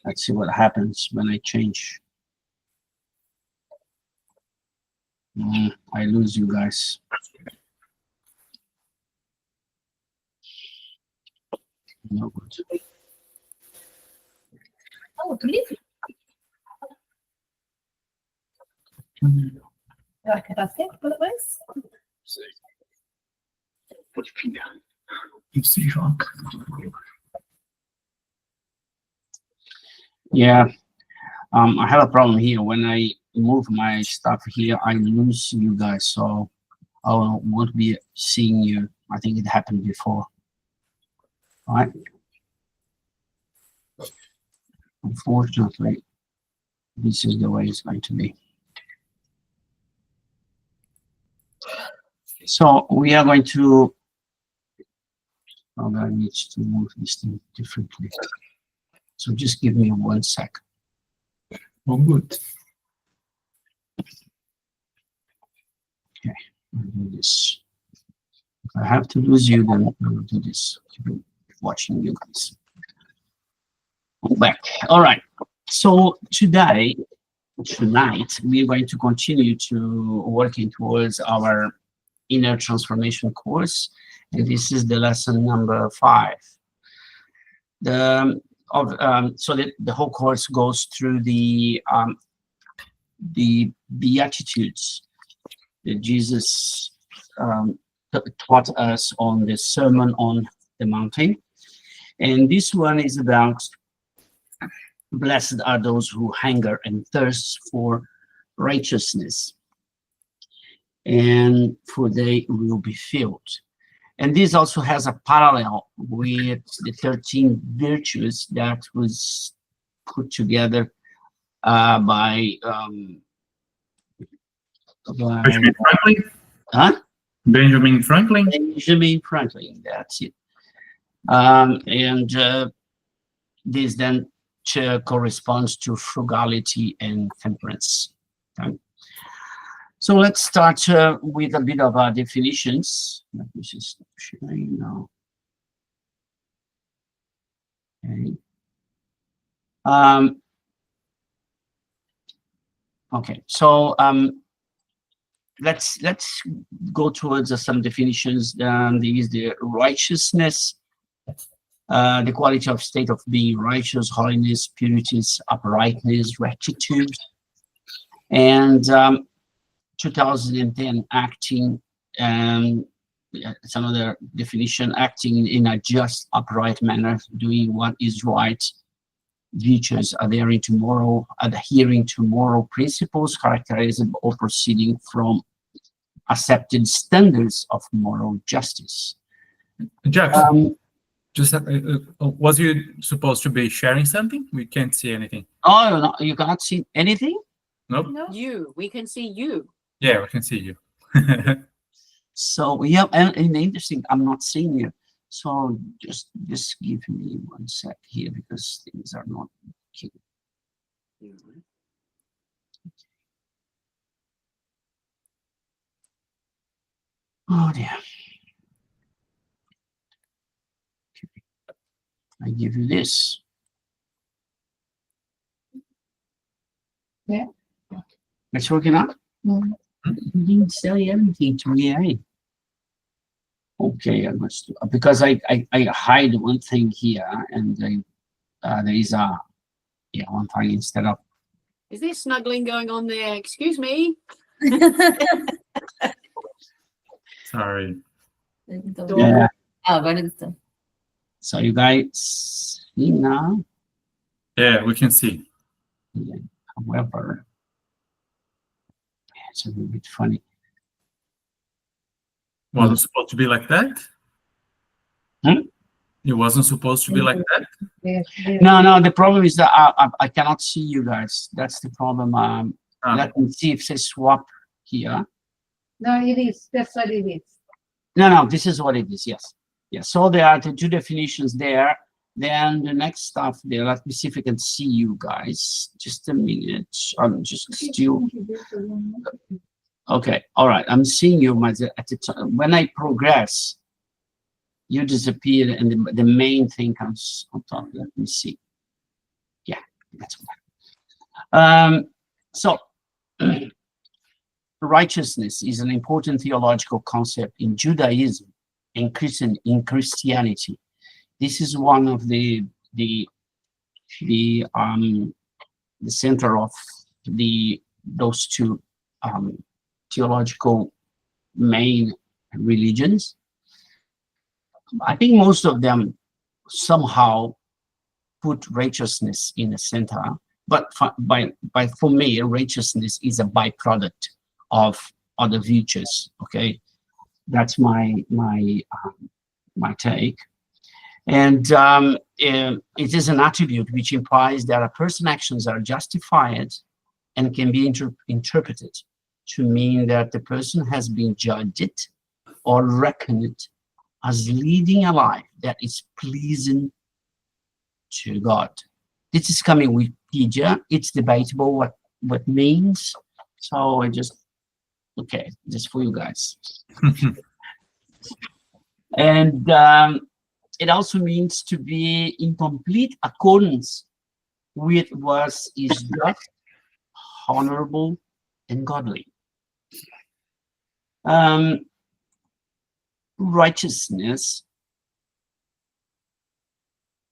Let's see what happens when I change. I lose you guys. No good. Oh, leave. Ja, kan das geht, oder was? Yeah, I have a problem here. When I move my stuff here, I lose you guys, so I won't be seeing you. I think it happened before. All right. Unfortunately, this is the way it's going to be. So we are going to. Oh, I need to move this thing differently. So just give me 1 sec. Oh, good. Okay, I'll do this. If I have to lose you, then I will do this. Keep watching you guys. I'm back. All right. So tonight, we're going to continue to working towards our inner transformation course, and this is the lesson number 5. So the whole course goes through the Beatitudes that Jesus taught us on the Sermon on the Mountain, and this one is about blessed are those who hunger and thirst for righteousness, and for they will be filled. And this also has a parallel with the 13 virtues that was put together by Benjamin Franklin? Huh? Benjamin Franklin? Benjamin Franklin, that's it. This then corresponds to frugality and temperance. Okay. So let's start with a bit of definitions. Let me just show you now. Okay. Okay. So let's go towards some definitions. There is the righteousness, the quality of state of being righteous, holiness, purity, uprightness, rectitude, and 2010 acting, and some other definition: acting in a just, upright manner, doing what is right. Virtues adhering to moral principles, characterized or proceeding from accepted standards of moral justice. Jackson, was you supposed to be sharing something? We can't see anything. Oh, no, you cannot see anything? Nope. No. We can see you. Yeah, we can see you. So yeah, and interesting, I'm not seeing you. So just give me 1 sec here, because things are not okay. Oh dear. I give you this. Yeah. It's working out? Mm. You didn't say anything to me, eh? Okay, I must, because I hide one thing here, and there is one thing instead of. Is there snuggling going on there? Excuse me. Sorry. Yeah. Ah, So you guys see now? Yeah, we can see. Yeah. However, it's a little bit funny. Wasn't supposed to be like that? Hmm? It wasn't supposed to be like that? No, the problem is that I cannot see you guys. That's the problem. Let me see if it says swap here. No, it is. That's what it is. No, this is what it is. Yes. So there are the 2 definitions there. Then the next stuff there. Let me see if I can see you guys. Just a minute. I'm just still. Okay. All right. I'm seeing you at the time. When I progress, you disappear, and the main thing comes on top. Let me see. Yeah. That's so righteousness is an important theological concept in Judaism and Christianity. This is one of the center of those two theological main religions. I think most of them somehow put righteousness in the center, but for me, righteousness is a byproduct of other virtues. Okay, that's my take. And it is an attribute which implies that a person's actions are justified and can be interpreted to mean that the person has been judged or reckoned as leading a life that is pleasing to God. This is coming with Wikipedia. It's debatable what means. So I just, okay, just for you guys. And it also means to be in complete accordance with what is just, honorable, and godly. Righteousness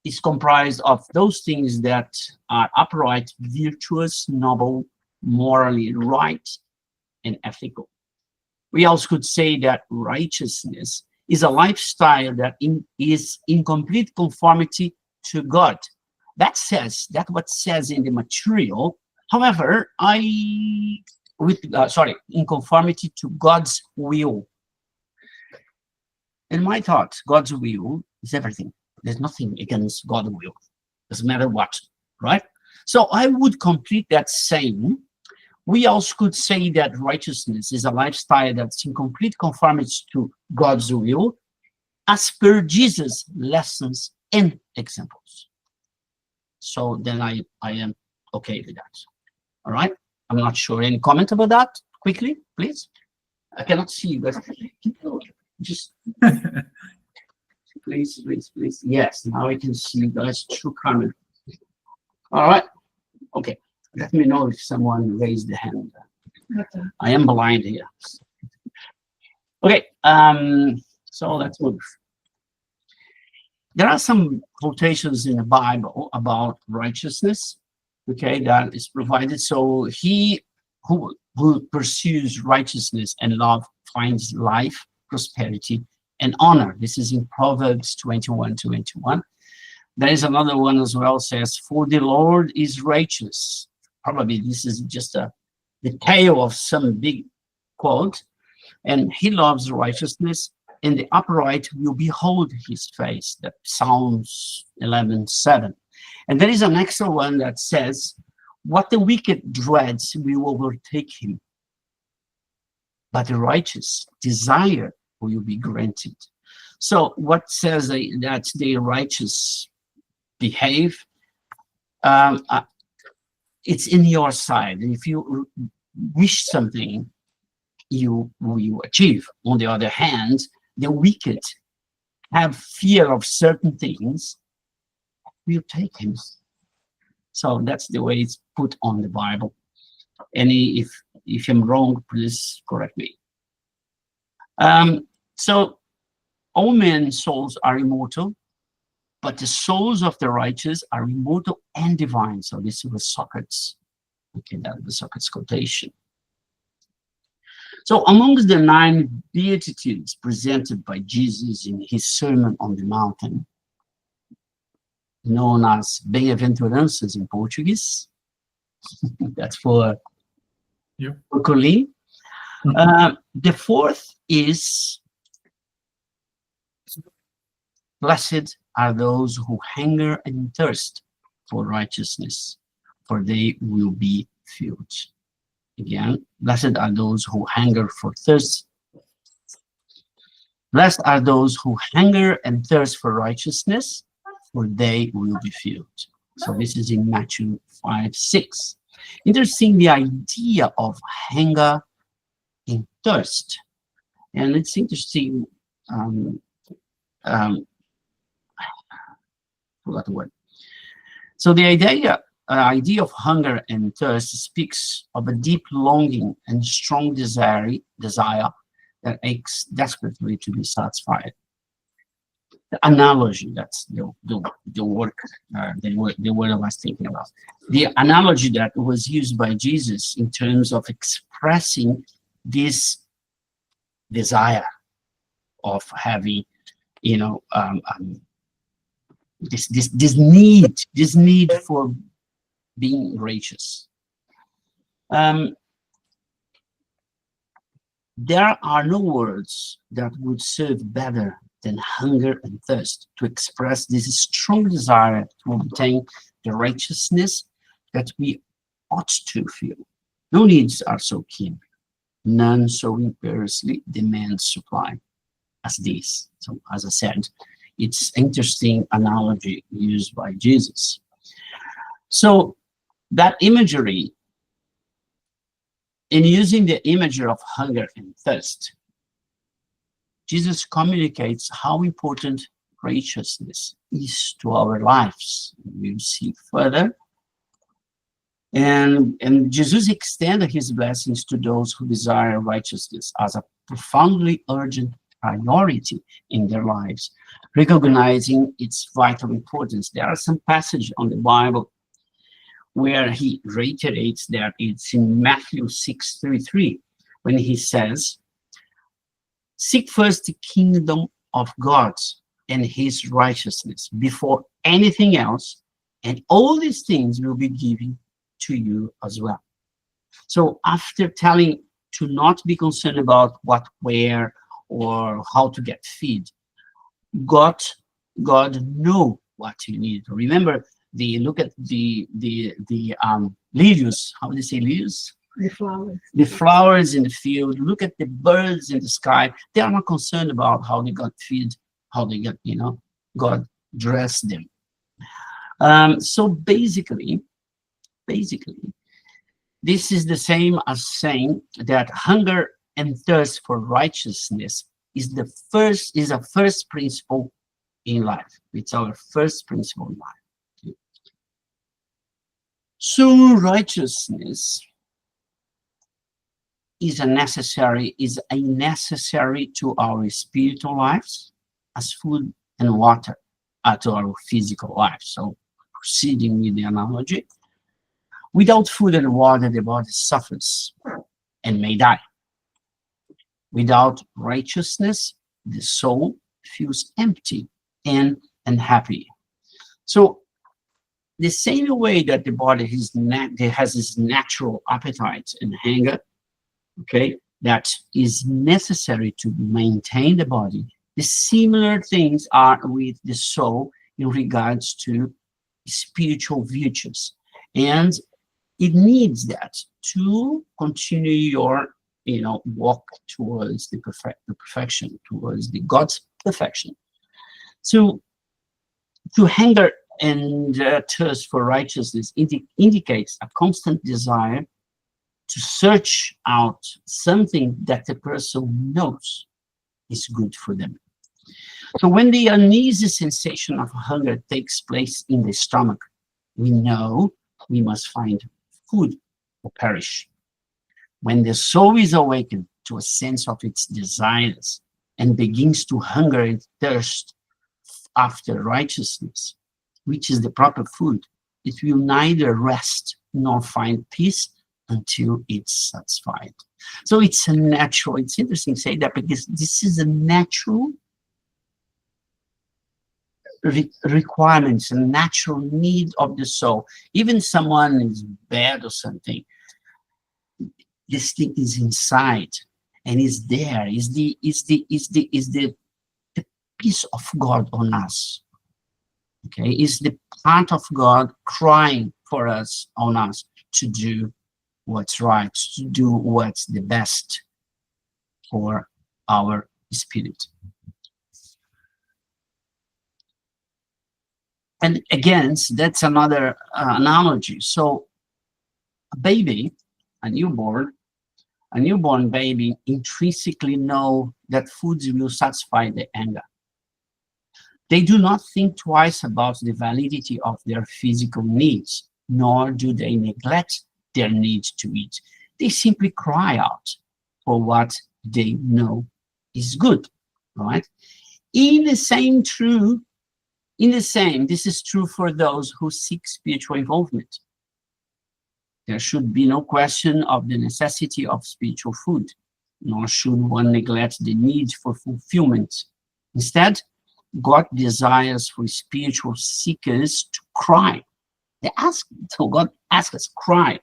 is comprised of those things that are upright, virtuous, noble, morally right, and ethical. We also could say that righteousness is a lifestyle that is in complete conformity to God. That's what says in the material. However, in conformity to God's will. In my thought, God's will is everything. There's nothing against God's will. Doesn't matter what, right? So I would complete that saying. We also could say that righteousness is a lifestyle that's in complete conformity to God's will, as per Jesus' lessons and examples. So then I am okay with that. All right? I'm not sure. Any comment about that? Quickly, please. I cannot see you guys. Just please. Yes, now I can see you guys through camera. All right. Okay. Let me know if someone raised the hand. Okay. I am blind here. Okay. So let's move. There are some quotations in the Bible about righteousness. Okay, that is provided. So he who pursues righteousness and love finds life, prosperity, and honor. This is in Proverbs 21:21. There is another one as well, says, for the Lord is righteous. Probably this is just the tail of some big quote. And he loves righteousness, and the upright will behold his face. That Psalms 11:7. And there is an extra one that says, what the wicked dreads will overtake him, but the righteous desire will be granted. So what says that the righteous behave? It's in your side. If you wish something, you will achieve. On the other hand, the wicked have fear of certain things, will take him. So that's the way it's put on the Bible. And if I'm wrong, please correct me. So all men's souls are immortal, but the souls of the righteous are immortal and divine. So this was Socrates. Okay, that was Socrates' quotation. So amongst the 9 beatitudes presented by Jesus in his Sermon on the Mountain, known as bem-aventuranças in Portuguese, that's for Colleen. The 4th is, blessed are those who hunger and thirst for righteousness, for they will be filled. Again, blessed are those who hunger for thirst. Blessed are those who hunger and thirst for righteousness, for they will be filled. So this is in Matthew 5:6. Interesting, the idea of hunger and thirst. And it's interesting, forgot the word. So the idea idea of hunger and thirst speaks of a deep longing and strong desire that aches desperately to be satisfied. The analogy, that's the word I was thinking about. The analogy that was used by Jesus in terms of expressing this desire of having, this need for being righteous. There are no words that would serve better than hunger and thirst to express this strong desire to obtain the righteousness that we ought to feel. No needs are so keen, none so imperiously demand supply as these. So, as I said, it's interesting analogy used by Jesus. So that imagery, in using the imagery of hunger and thirst, Jesus communicates how important righteousness is to our lives. We'll see further. And Jesus extended his blessings to those who desire righteousness as a profoundly urgent priority in their lives, recognizing its vital importance. There are some passages on the Bible where he reiterates that. It's in Matthew 6:33, when he says, "Seek first the kingdom of God and his righteousness before anything else, and all these things will be given to you as well." So after telling to not be concerned about what, where, or how to get feed, God know what you need. Remember, look at the lilies. How do they say lilies? The flowers. The flowers in the field. Look at the birds in the sky. They are not concerned about how they got feed, how they got, God dressed them. So basically, this is the same as saying that hunger and thirst for righteousness is a first principle in life. It's our first principle in life. So righteousness is a necessary to our spiritual lives as food and water are to our physical life. So proceeding with the analogy, without food and water, the body suffers and may die. Without righteousness, the soul feels empty and unhappy. So the same way that the body has this natural appetite and hunger, okay, that is necessary to maintain the body, the similar things are with the soul in regards to spiritual virtues. And it needs that to continue your walk towards the perfection, towards the God's perfection. So to hunger and thirst for righteousness indicates a constant desire to search out something that the person knows is good for them. So when the uneasy sensation of hunger takes place in the stomach, we know we must find food or perish. When the soul is awakened to a sense of its desires and begins to hunger and thirst after righteousness, which is the proper food, it will neither rest nor find peace until it's satisfied. So it's interesting to say that, because this is a natural requirements, a natural need of the soul. Even someone is bad or something, this thing is inside and is there, is the peace of God on us. Okay, is the part of God crying for us, on us, to do what's right, to do what's the best for our spirit. And again, that's another analogy. So a newborn baby intrinsically know that foods will satisfy their hunger. They do not think twice about the validity of their physical needs. nor do they neglect their need to eat. They simply cry out for what they know is good, right? This is true for those who seek spiritual involvement. There should be no question of the necessity of spiritual food, nor should one neglect the need for fulfillment. Instead, God desires for spiritual seekers to cry. God asks us, cry,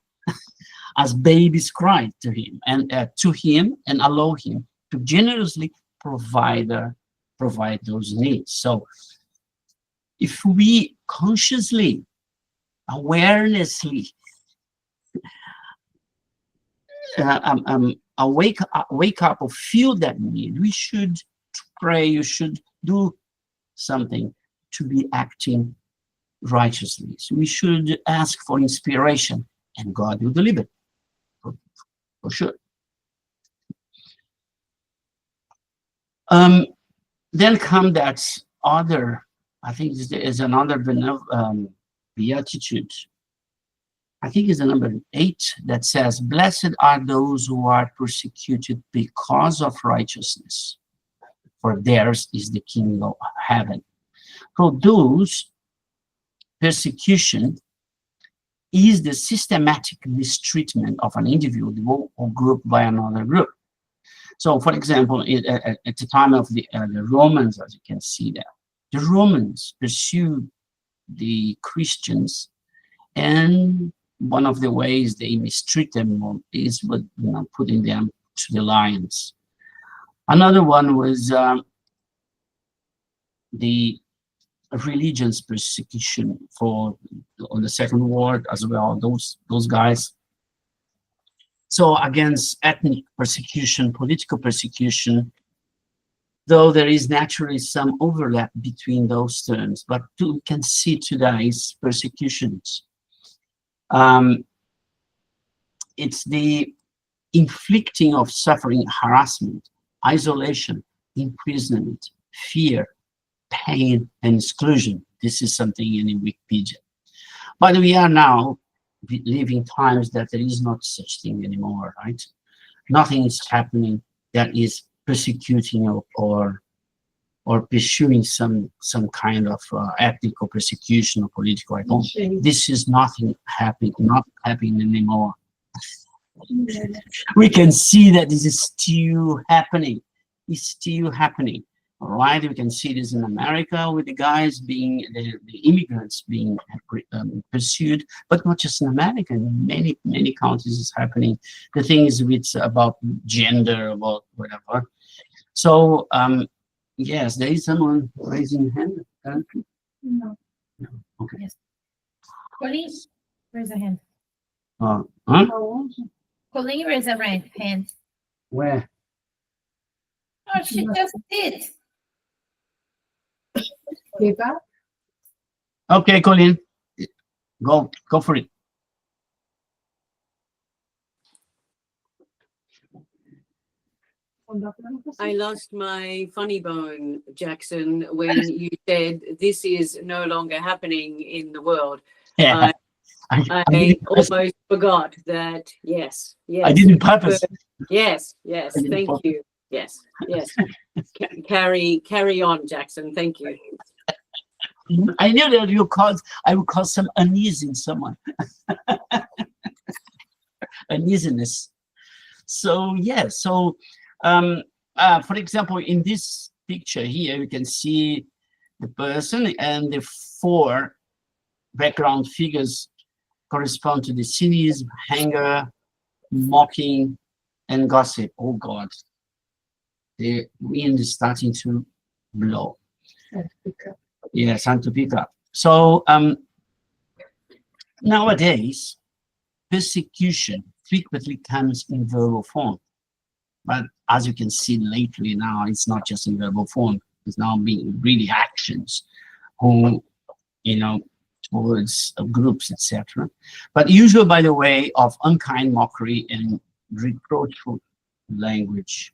as babies cry to Him, and allow Him to generously provide those needs. So, if we consciously, awarenessly wake up or feel that need, we should pray. You should do something to be acting righteously. So we should ask for inspiration, and God will deliver, for sure. Then come that other, I think is another beatitude. I think it's the number 8 that says, "Blessed are those who are persecuted because of righteousness, for theirs is the kingdom of heaven." So those persecution is the systematic mistreatment of an individual or group by another group. So, for example, at the time of the Romans, as you can see there, the Romans pursued the Christians, and one of the ways they mistreat them is with putting them to the lions. Another one was the religion's persecution on the Second World as well. Those guys. So against ethnic persecution, political persecution, though there is naturally some overlap between those terms, but you can see today's persecutions. It's the inflicting of suffering, harassment, isolation, imprisonment, fear, pain, and exclusion. This is something in Wikipedia. But we are now living times that there is not such thing anymore, right? Nothing is happening that is persecuting or pursuing some kind of ethical persecution or political. This is not happening anymore. We can see that this is still happening. It's still happening. All right, we can see this in America with the guys the immigrants being pursued, but not just in America. In many countries, it's happening. The thing is, it's about gender, about whatever. So, yes, there is someone raising a hand. No. No. Okay. Yes. Colleen, raise a hand. Huh? Colleen, raise a hand. Where? Oh, she just did. Give up. Okay, Colin, go for it. I lost my funny bone, Jackson, when you said this is no longer happening in the world. Yeah. I almost forgot that. Yes. I did it purpose. Yes. Thank you. Yes. Carry on, Jackson. Thank you. I knew that I would cause some unease in someone. Uneasiness. So yeah. So for example, in this picture here, you can see the person, and the 4 background figures correspond to the cynicism, anger, mocking, and gossip. Oh God, the wind is starting to blow. Yes, time to pick up. So nowadays, persecution frequently comes in verbal form. But as you can see lately now, it's not just in verbal form. It's now being really actions towards groups, etc. But usually by the way of unkind mockery and reproachful language.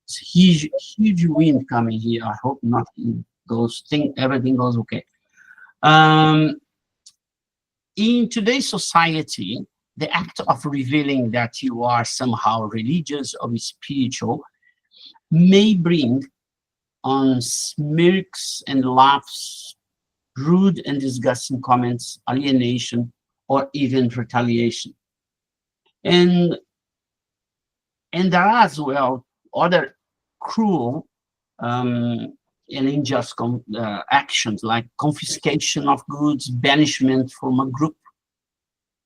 It's huge wind coming here. I hope everything goes okay. in today's society, the act of revealing that you are somehow religious or spiritual may bring on smirks and laughs, rude and disgusting comments, alienation, or even retaliation. And there are as well other cruel and unjust actions like confiscation of goods, banishment from a group.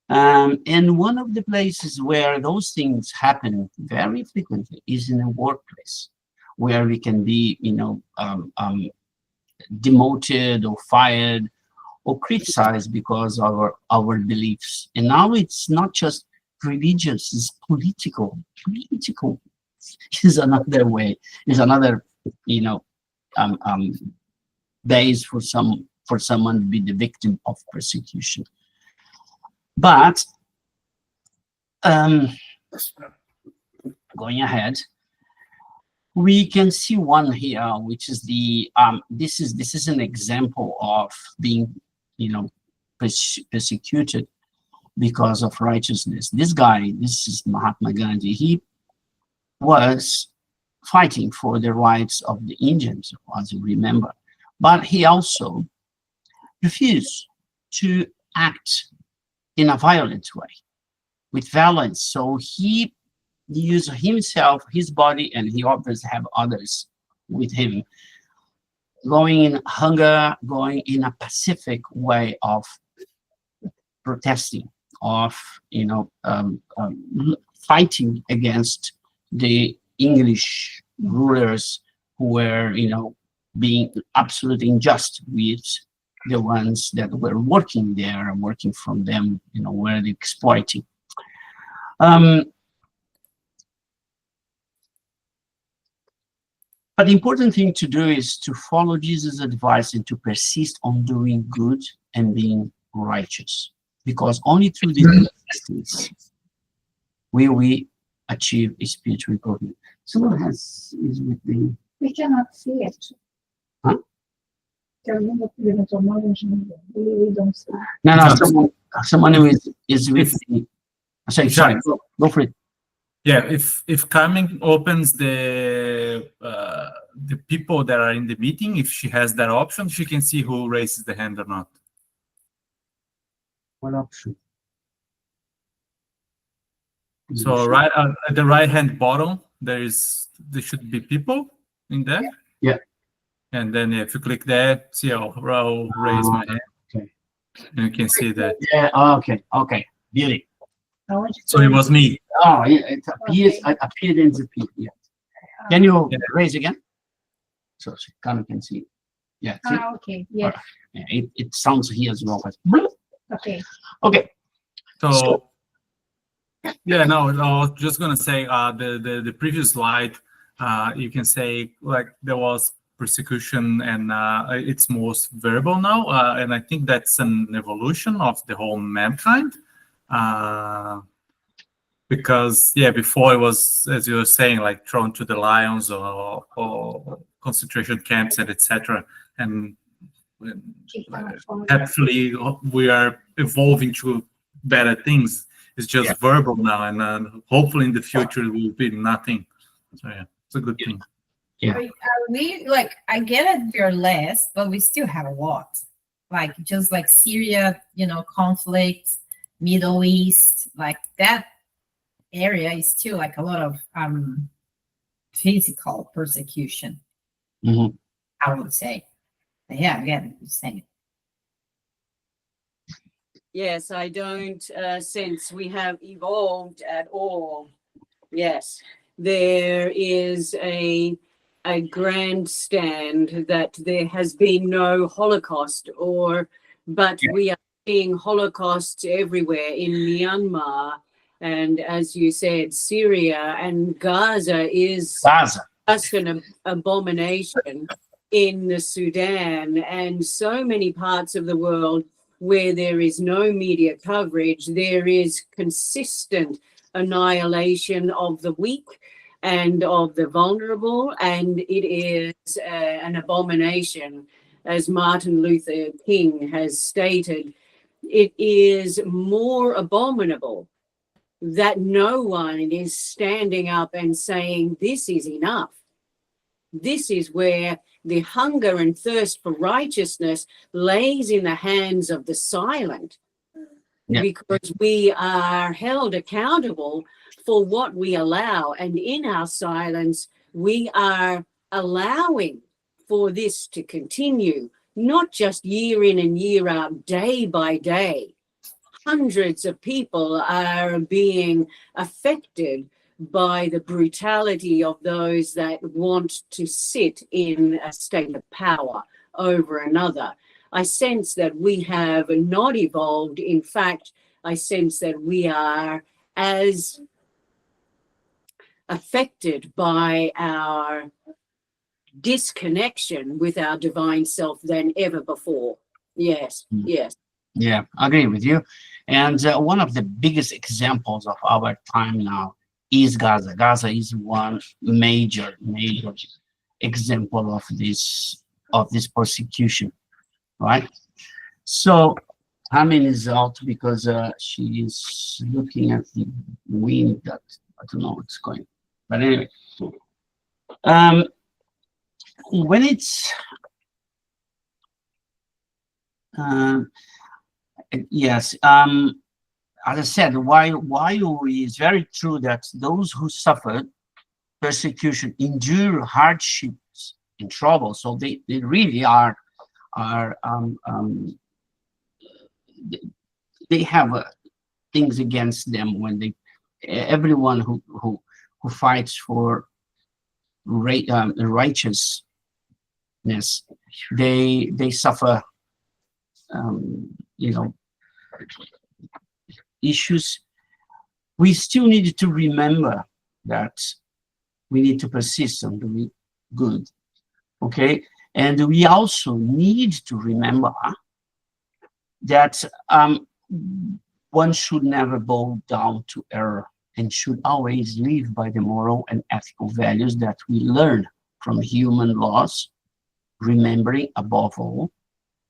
And one of the places where those things happen very frequently is in a workplace, where we can be, demoted or fired or criticized because of our beliefs. And now it's not just religious, it's political. Political is another way, is another, base for someone to be the victim of persecution. But going ahead, we can see one here, which is the this is an example of being, persecuted because of righteousness. This guy, this is Mahatma Gandhi. He was fighting for the rights of the Indians, as you remember, but he also refused to act in a violent way, with violence. So he used himself, his body, and he obviously have others with him, going in hunger, going in a pacific way of protesting, of fighting against the English rulers who were being absolutely unjust with the ones that were working there and working from them, were exploiting. But the important thing to do is to follow Jesus' advice and to persist on doing good and being righteous, because only through this persistence will we achieve a spiritual improvement. Someone is with me. We cannot see it. Huh? We don't see. No, someone who is with me. Sorry, go for it. Yeah, if Carmen opens the people that are in the meeting, if she has that option, she can see who raises the hand or not. What option? So right at the right hand bottom, there should be people in there. Yeah. And then if you click there, see I'll raise my hand. Okay. And you can see that. Yeah. Okay. Beauty. So it was me. Oh, yeah, it appears. Okay. Appeared and disappeared. Yeah. Can you raise again? So Carmen can see. Yeah. See? Okay. Yes. Yeah, it sounds here as well. Okay. Okay. So yeah, no, I was just gonna say the previous slide, you can say like there was persecution and it's most verbal now, and I think that's an evolution of the whole mankind, because before it was, as you were saying, like thrown to the lions or concentration camps and etc. And hopefully we are evolving to better things. It's just verbal now, and hopefully in the future it will be nothing. So yeah, it's a good thing. Yeah. We I get it, we're less, but we still have a lot. Just like Syria, conflict, Middle East, like that area is still like a lot of physical persecution. Mm-hmm. I would say. But yeah, again, the same. Yes, I don't sense we have evolved at all. Yes, there is a grandstand that there has been no Holocaust, but we are seeing Holocausts everywhere in Myanmar, and as you said, Syria and Gaza is just an abomination in the Sudan and so many parts of the world where there is no media coverage. There is consistent annihilation of the weak and of the vulnerable, and it is an abomination, as Martin Luther King has stated. it is more abominable that no one is standing up and saying, this is enough. This is where the hunger and thirst for righteousness lays in the hands of the silent, because we are held accountable for what we allow. And in our silence, we are allowing for this to continue, not just year in and year out, day by day. Hundreds of people are being affected by the brutality of those that want to sit in a state of power over another. I sense that we have not evolved. In fact, I sense that we are as affected by our disconnection with our divine self than ever before. Yes, yes. Yeah, I agree with you. And one of the biggest examples of our time now is Gaza. Gaza is one major example of this persecution, right? So Hamin is out because she is looking at the wind that I don't know what's going. But anyway, when it's yes, as I said, why is very true that those who suffer persecution endure hardships and trouble. So they really are they have things against them when everyone who fights for righteousness, they suffer issues. We still need to remember that we need to persist on doing good, okay? And we also need to remember that one should never bow down to error and should always live by the moral and ethical values that we learn from human laws, remembering above all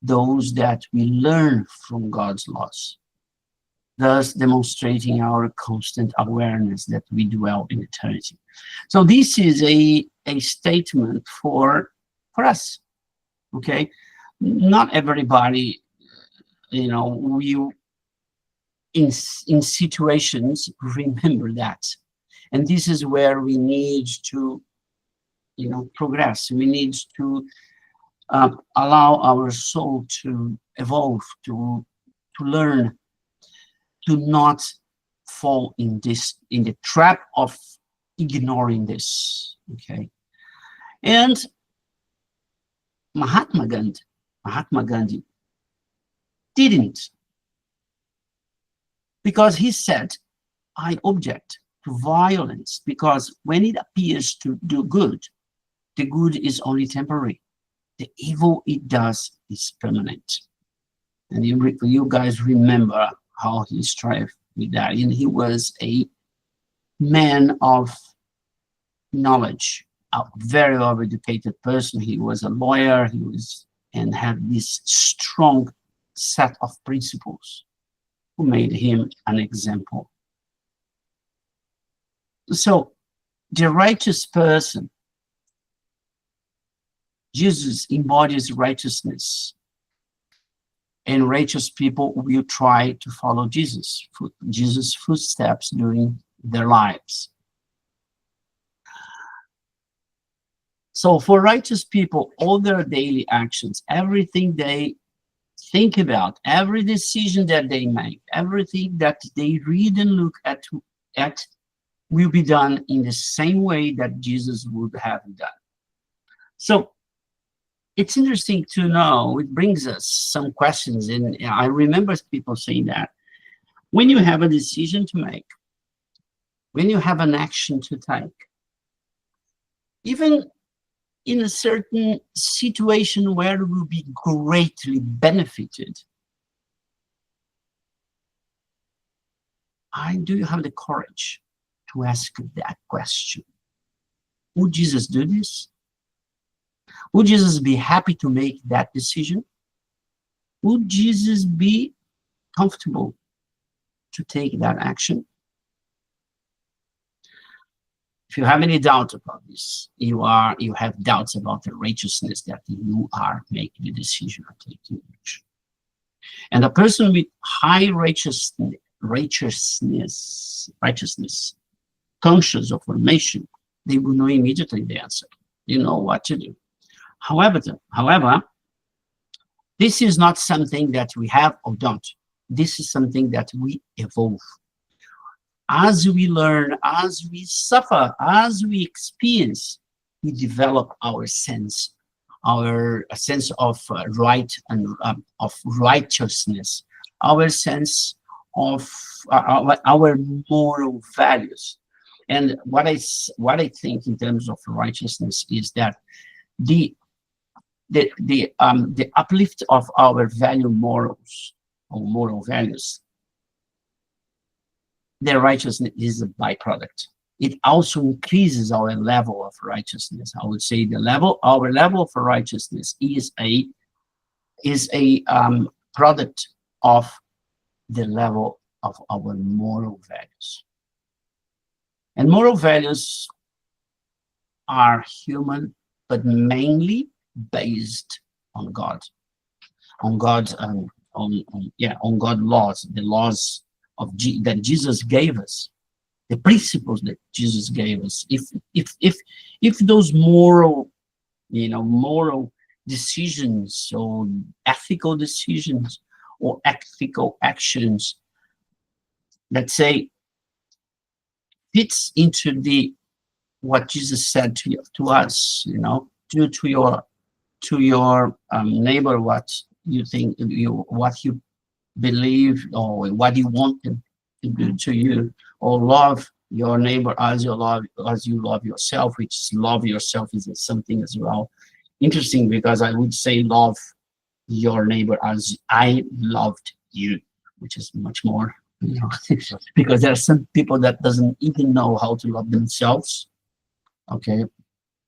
those that we learn from God's laws, thus demonstrating our constant awareness that we dwell in eternity. So this is a statement for us, okay? Not everybody, will in situations remember that. And this is where we need to, progress. We need to allow our soul to evolve, to learn, to not fall in the trap of ignoring this, okay? And Mahatma Gandhi didn't, because he said, I object to violence, because when it appears to do good, the good is only temporary. The evil it does is permanent. And you guys remember how he strived with that. And he was a man of knowledge, a very well-educated person. He was a lawyer, and had this strong set of principles who made him an example. So the righteous person, Jesus embodies righteousness, and righteous people will try to follow Jesus' footsteps during their lives. So for righteous people, all their daily actions, everything they think about, every decision that they make, everything that they read and look at will be done in the same way that Jesus would have done. So it's interesting to know, it brings us some questions. And I remember people saying that when you have a decision to make, when you have an action to take, even in a certain situation where you will be greatly benefited, do you have the courage to ask that question? Would Jesus do this? Would Jesus be happy to make that decision? Would Jesus be comfortable to take that action? If you have any doubt about this, you have doubts about the righteousness that you are making a decision of taking action. And a person with high righteousness, conscious of formation, they will know immediately the answer. You know what to do. However, this is not something that we have or don't. This is something that we evolve. As we learn, as we suffer, as we experience, we develop our sense, a sense of right and of righteousness, our sense of our moral values. And what I think in terms of righteousness is that the uplift of our morals or moral values, the righteousness is a byproduct. It also increases our level of righteousness. I would say our level of righteousness is a product of the level of our moral values. And moral values are human, but mainly based on God, on God laws, the laws that Jesus gave us, the principles that Jesus gave us. If those moral decisions or ethical decisions or ethical actions, let's say, fits into what Jesus said to us, do to your neighbor what you think, what you believe, or what you want them to do to you, or love your neighbor as you love yourself, which love yourself is something as well interesting, because I would say love your neighbor as I loved you, which is much more, because there are some people that doesn't even know how to love themselves, okay,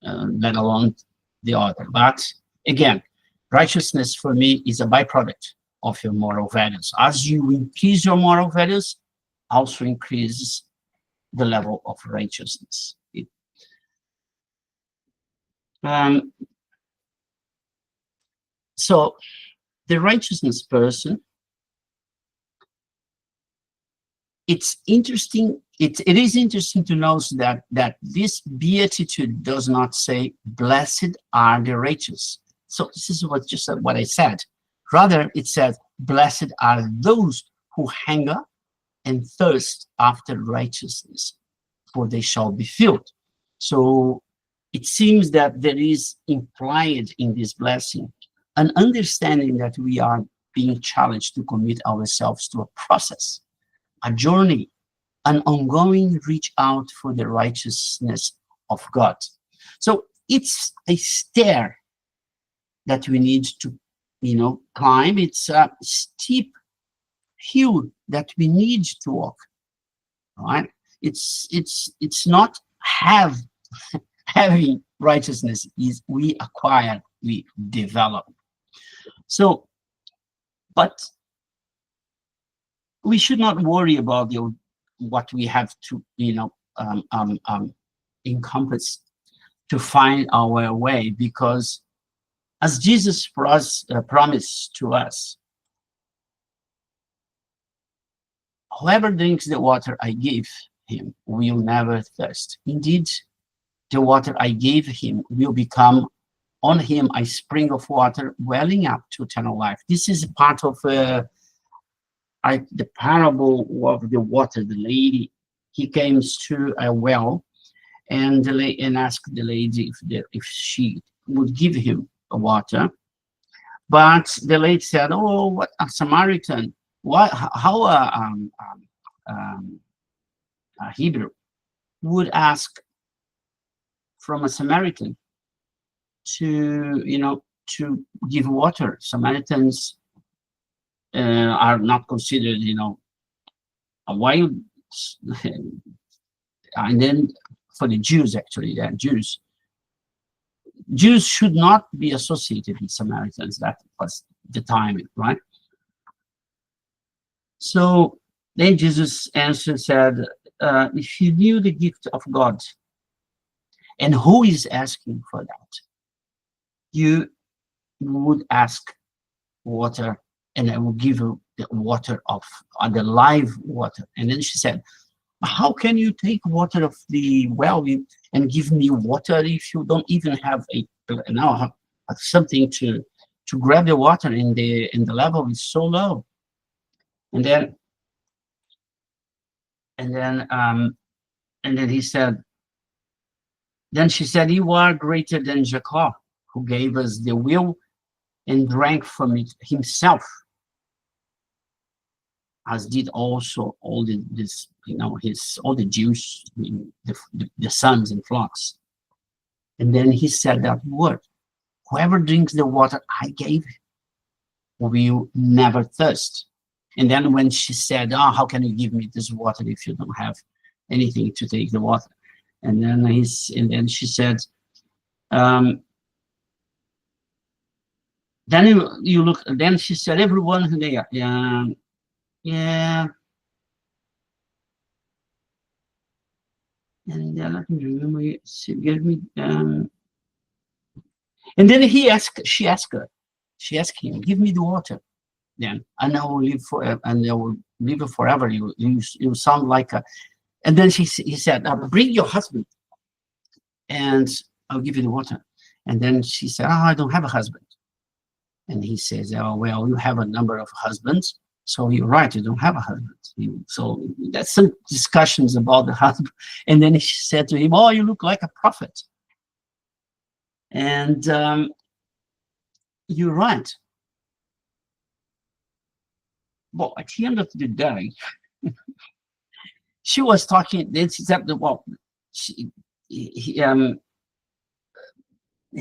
let alone the other. But again, righteousness for me is a byproduct of your moral values. As you increase your moral values, also increases the level of righteousness. So the righteousness person, it's interesting. It is interesting to note that this beatitude does not say, "Blessed are the righteous." So this is what I said. Rather, it says, "Blessed are those who hunger and thirst after righteousness, for they shall be filled." So it seems that there is implied in this blessing an understanding that we are being challenged to commit ourselves to a process, a journey, an ongoing reach out for the righteousness of God. So it's a stair that we need to, climb. It's a steep hill that we need to walk. Right? It's not having righteousness, is we acquire, we develop. So, but we should not worry about what we have to encompass to find our way, because as Jesus promised to us, whoever drinks the water I give him will never thirst. Indeed, the water I gave him will become on him a spring of water welling up to eternal life. This is part of the parable of the water. The lady, he came to a well and asked the lady if she would give him water. But the lady said, "Oh, what a Samaritan! How a Hebrew would ask from a Samaritan to give water?" Samaritans are not considered, a wild. And then for the Jews, actually, Jews should not be associated with Samaritans. That was the time, right? So then Jesus answered, said, if you knew the gift of God and who is asking for that, you would ask water, and I will give you the water of the live water. And then she said, how can you take water of the well and give me water if you don't even have something to grab the water, in the level is so low? And then he said, then she said, you are greater than Jacob, who gave us the will and drank from it himself, as did also all the Jews, the sons and flocks. And then he said that word, whoever drinks the water I gave will never thirst. And then when she said, how can you give me this water if you don't have anything to take the water? And then she said, then you look, then she said, everyone who there, yeah. And then let me remember, she gave me, and then she asked him, give me the water, then, and I will live forever, and I will live forever. You sound like a, and then he said, bring your husband, and I'll give you the water. And then she said, I don't have a husband. And he says, oh, well, you have a number of husbands, so you're right, you don't have a husband. So that's some discussions about the husband. And then she said to him, oh, you look like a prophet. And you're right. Well, at the end of the day, she was talking, then she said, well, he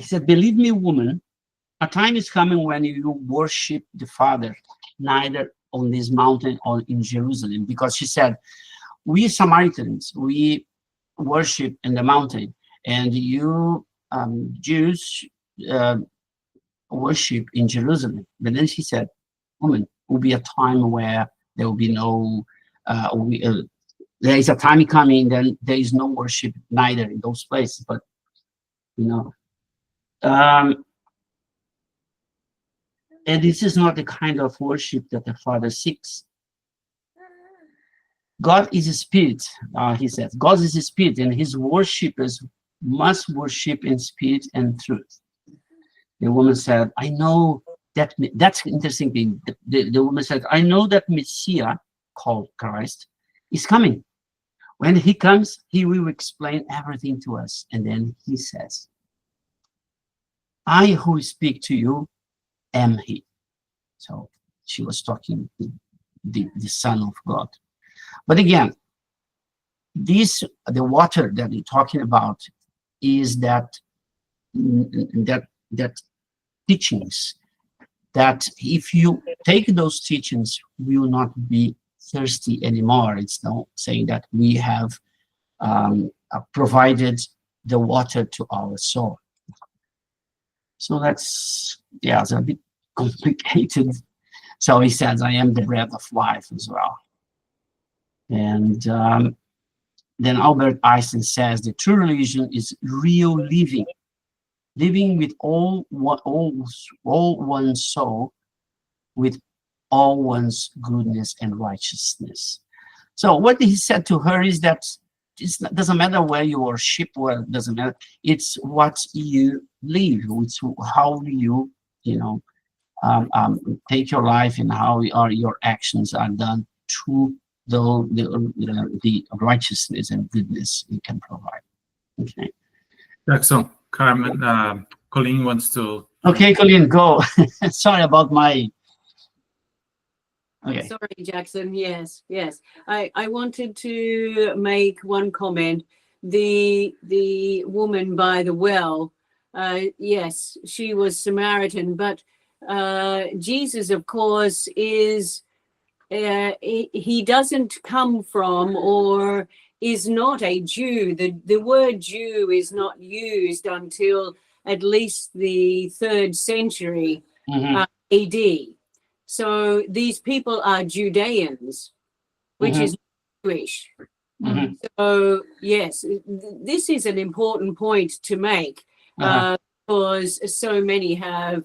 said, believe me, woman, a time is coming when you worship the Father, neither on this mountain or in Jerusalem. Because she said, we Samaritans, we worship in the mountain, and you Jews worship in Jerusalem. But then she said, woman, will be a time where there will be no, there is a time coming, then there is no worship neither in those places, but, and this is not the kind of worship that the Father seeks. God is a spirit, he says. God is a spirit, and his worshippers must worship in spirit and truth. The woman said, I know that, that's interesting thing. The woman said, I know that Messiah, called Christ, is coming. When he comes, he will explain everything to us. And then he says, I who speak to you am he. So she was talking to the Son of God. But again, the water that we're talking about is that teachings, that if you take those teachings, we will not be thirsty anymore. It's not saying that we have provided the water to our soul. So that's, yeah, it's a bit complicated. So he says, I am the bread of life as well. And then Albert Einstein says the true religion is real living with all one's soul, with all one's goodness and righteousness. So what he said to her is that it doesn't matter where you worship, where it doesn't matter. It's what you live. It's how you take your life, and how your actions are done through the righteousness and goodness you can provide. Okay. Excellent. Carmen, Colleen wants to. Okay, Colleen, go. Sorry about my. Okay. Sorry, Jackson. Yes. I wanted to make one comment. The woman by the well, yes, she was Samaritan, but Jesus, of course, is he doesn't come from or is not a Jew. The word Jew is not used until at least the 3rd century AD. So these people are Judeans, which is Jewish. Mhm. So yes, this is an important point to make, because so many have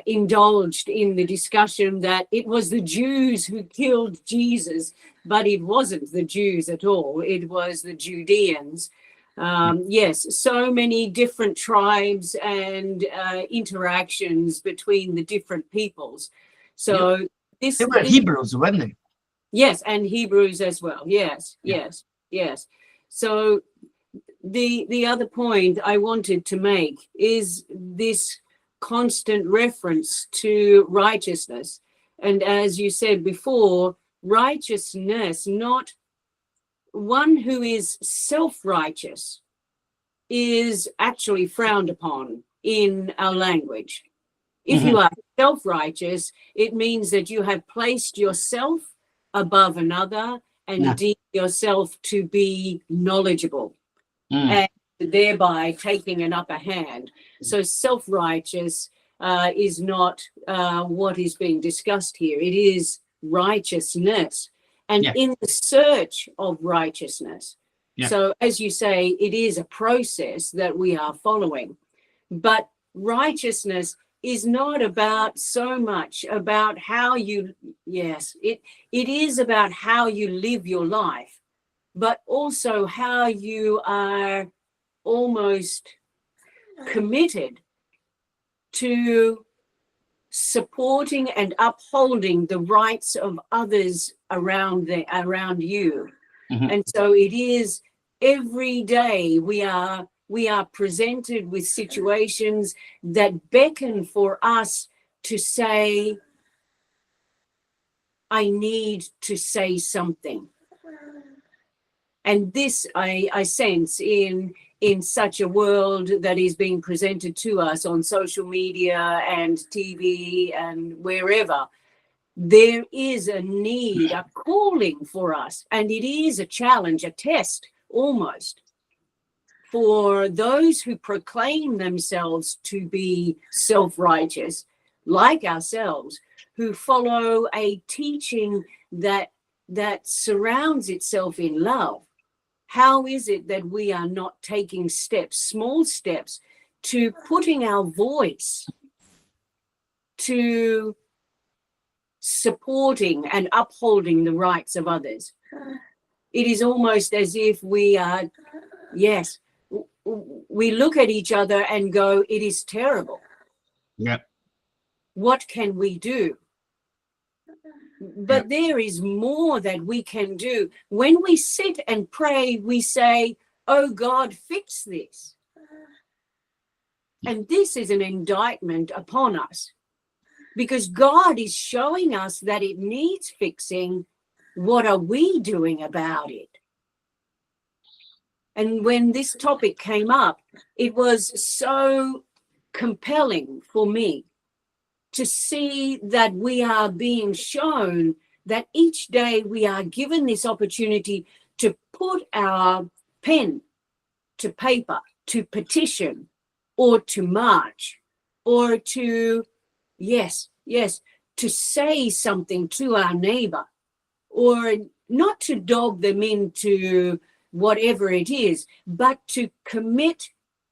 indulged in the discussion that it was the Jews who killed Jesus, but it wasn't the Jews at all. It was the Judeans. Yes, so many different tribes and interactions between the different peoples. So this, They were Hebrews, weren't they? yes, and Hebrews as well. Yes, yes, yes. So the other point I wanted to make is this constant reference to righteousness. And as you said before, righteousness, not one who is self-righteous, is actually frowned upon in our language. If you are self-righteous, it means that you have placed yourself above another and deem yourself to be knowledgeable, and thereby taking an upper hand. So self-righteous is not what is being discussed here. It is righteousness, and in the search of righteousness. So as you say, it is a process that we are following, but righteousness is not about so much about how you, it is about how you live your life, but also how you are almost committed to supporting and upholding the rights of others around you. And so it is every day we are presented with situations that beckon for us to say, I need to say something. And this I sense in such a world that is being presented to us on social media and TV and wherever. There is a need, a calling for us, and it is a challenge, a test almost, for those who proclaim themselves to be self-righteous, like ourselves, who follow a teaching that surrounds itself in love. How is it that we are not taking steps, small steps, to putting our voice to supporting and upholding the rights of others? It is almost as if we are, we look at each other and go, it is terrible. What can we do? But there is more that we can do. When we sit and pray, we say, oh God, fix this. And this is an indictment upon us, because God is showing us that it needs fixing. What are we doing about it? And when this topic came up, it was so compelling for me to see that we are being shown that each day we are given this opportunity to put our pen to paper, to petition, or to march, or to, to say something to our neighbor, or not to dog them into whatever it is, but to commit,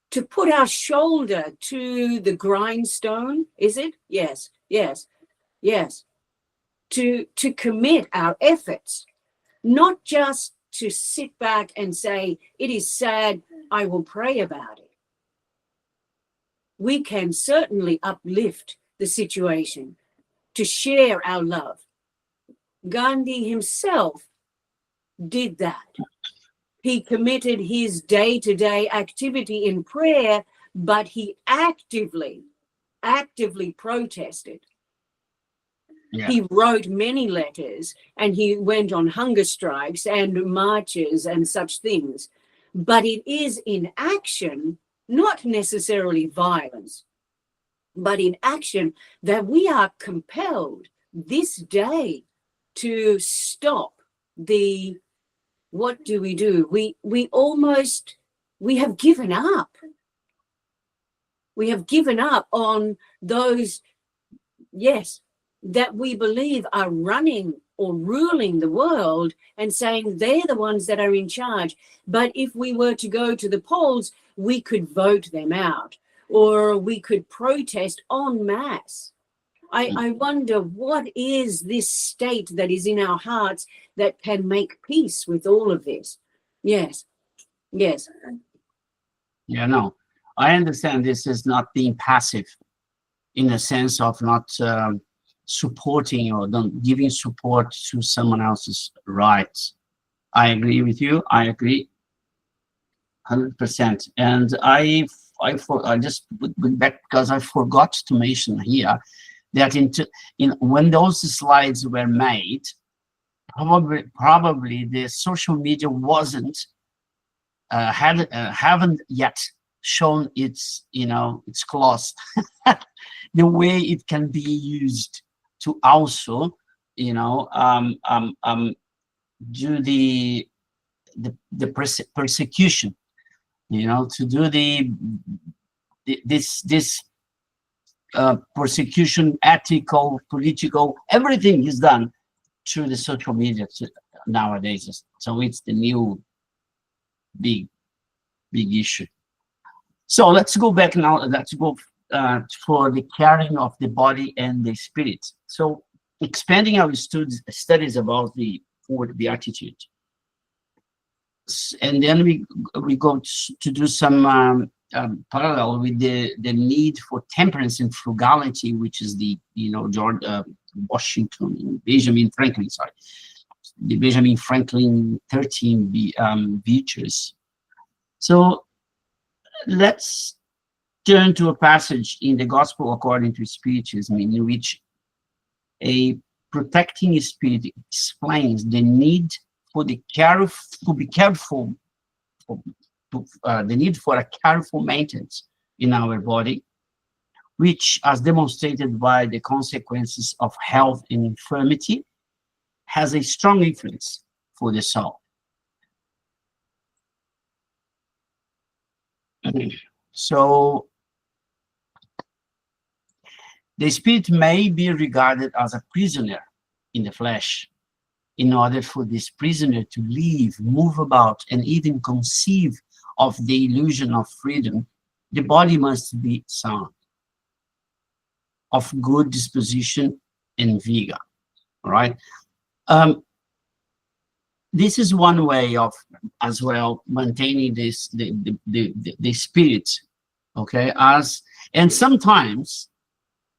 to put our shoulder to the grindstone, is it? Yes. To commit our efforts, not just to sit back and say, it is sad, I will pray about it. We can certainly uplift the situation, to share our love. Gandhi himself did that. He committed his day-to-day activity in prayer, but he actively protested. He wrote many letters, and he went on hunger strikes and marches and such things. But it is in action, not necessarily violence, but in action, that we are compelled this day to stop the, what do? We have given up. We have given up on those, that we believe are running or ruling the world and saying they're the ones that are in charge. But if we were to go to the polls, we could vote them out, or we could protest en masse. I wonder, what is this state that is in our hearts that can make peace with all of this? Yes. Yes. Yeah, no, I understand this is not being passive in the sense of not supporting or don't giving support to someone else's rights. I agree with you. I agree 100%. And I just went back because I forgot to mention here that when those slides were made, probably the social media wasn't haven't yet shown its its claws, the way it can be used to also do the persecution, to do this persecution, ethical, political, everything is done through the social media nowadays. So it's the new big issue. So let's go back now. Let's go for the carrying of the body and the spirit. So expanding our studies about the fourth beatitude, and then we go to do some parallel with the need for temperance and frugality, which is the George Benjamin Franklin, the Benjamin Franklin 13 virtues. So let's turn to a passage in the Gospel according to Spiritism, in which a protecting spirit explains the need for the need for a careful maintenance in our body, which, as demonstrated by the consequences of health and infirmity, has a strong influence for the soul. So the spirit may be regarded as a prisoner in the flesh. In order for this prisoner to live, move about, and even conceive of the illusion of freedom, the body must be sound, of good disposition and vigor. All right. This is one way of, as well, maintaining this the spirit. Okay, and sometimes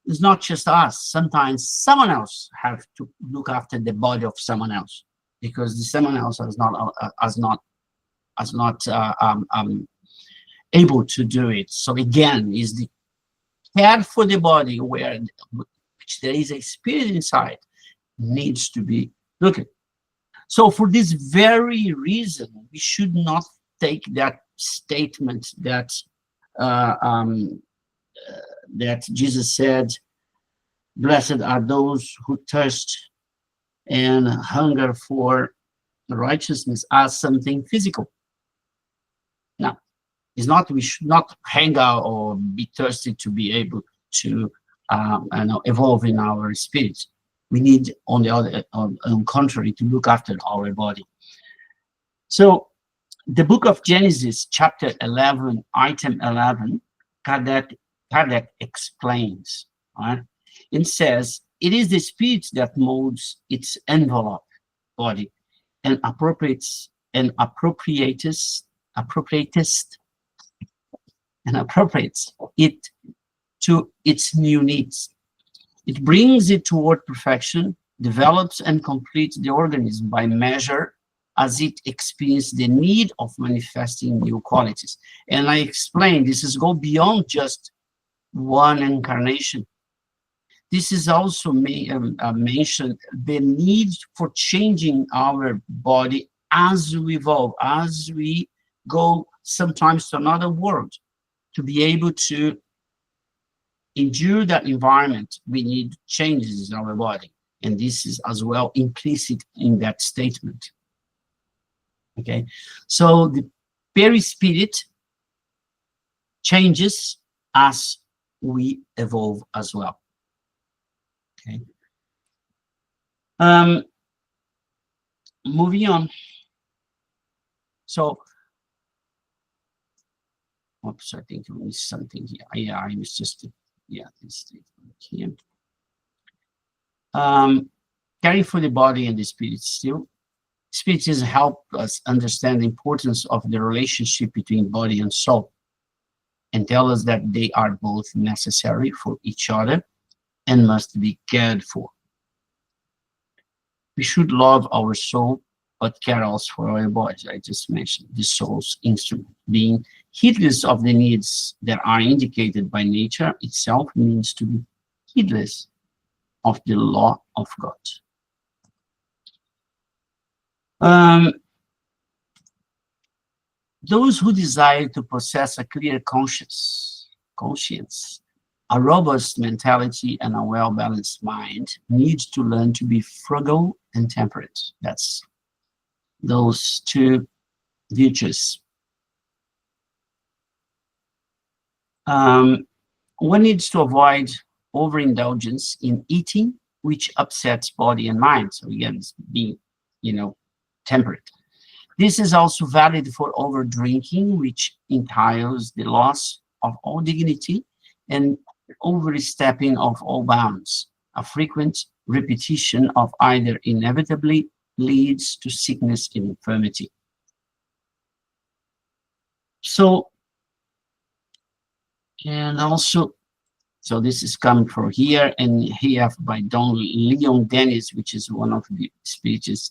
it's not just us. Sometimes someone else have to look after the body of someone else, because the someone else is not able to do it. So again, is the care for the body which there is a spirit inside needs to be looked at. So for this very reason, we should not take that statement that that Jesus said, "Blessed are those who thirst and hunger for righteousness," as something physical. No, it's not. We should not hang out or be thirsty to be able to evolve in our spirit. We need, on the contrary, to look after our body. So, the book of Genesis, chapter 11, item 11, Kardec explains. Right? It says, "It is the spirit that molds its envelope body and appropriates it to its new needs. It brings it toward perfection, develops and completes the organism by measure as it experiences the need of manifesting new qualities." And I explained this is go beyond just one incarnation. This is also mentioned the need for changing our body as we evolve, as we go sometimes to another world. To be able to endure that environment, we need changes in our body. And this is as well implicit in that statement. Okay, so the perispirit changes as we evolve as well. Okay, Moving on. So, oops, I think I missed something here. Yeah, I missed just, yeah, this statement here. Caring for the body and the spirit still. Spiritism help us understand the importance of the relationship between body and soul, and tell us that they are both necessary for each other and must be cared for. We should love our soul, but care also for our bodies. I just mentioned the soul's instrument. Being heedless of the needs that are indicated by nature itself means to be heedless of the law of God. Those who desire to possess a clear conscience, a robust mentality, and a well-balanced mind need to learn to be frugal and temperate. That's those two virtues. One needs to avoid overindulgence in eating, which upsets body and mind. So again, it's being, temperate. This is also valid for over drinking, which entails the loss of all dignity and overstepping of all bounds. A frequent repetition of either inevitably leads to sickness and infirmity. So, and also, so this is coming from here, and here by Don Leon Dennis, which is one of the speeches.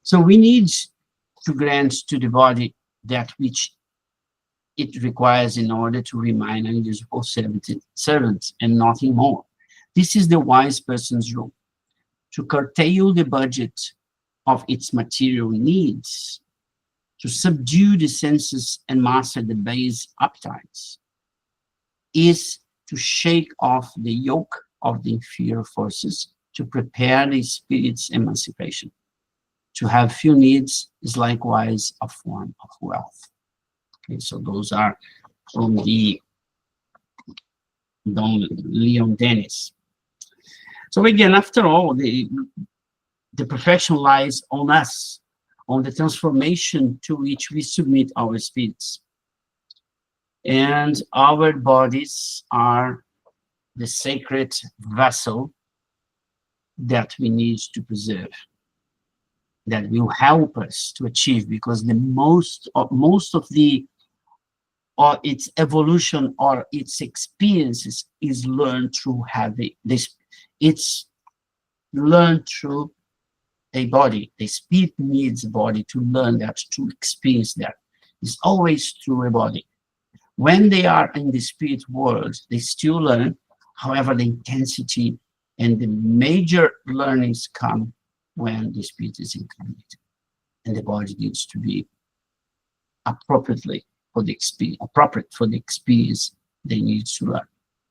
So we need to grant to the body that which it requires in order to remain an useful servant and nothing more. This is the wise person's rule, to curtail the budget of its material needs, to subdue the senses and master the base appetites, is to shake off the yoke of the inferior forces, to prepare the spirit's emancipation. To have few needs is likewise a form of wealth. Okay, so those are from the Don Leon Dennis. So again, after all, the perfection lies on us, on the transformation to which we submit our spirits. And our bodies are the sacred vessel that we need to preserve, that will help us to achieve, because the most of the or its evolution or its experiences is learned through having this. It's learned through a body. The spirit needs a body to learn that, to experience that. It's always through a body. When they are in the spirit world, they still learn. However, the intensity and the major learnings come when the spirit is incarnated, and the body needs to be appropriate for the experience they need to learn.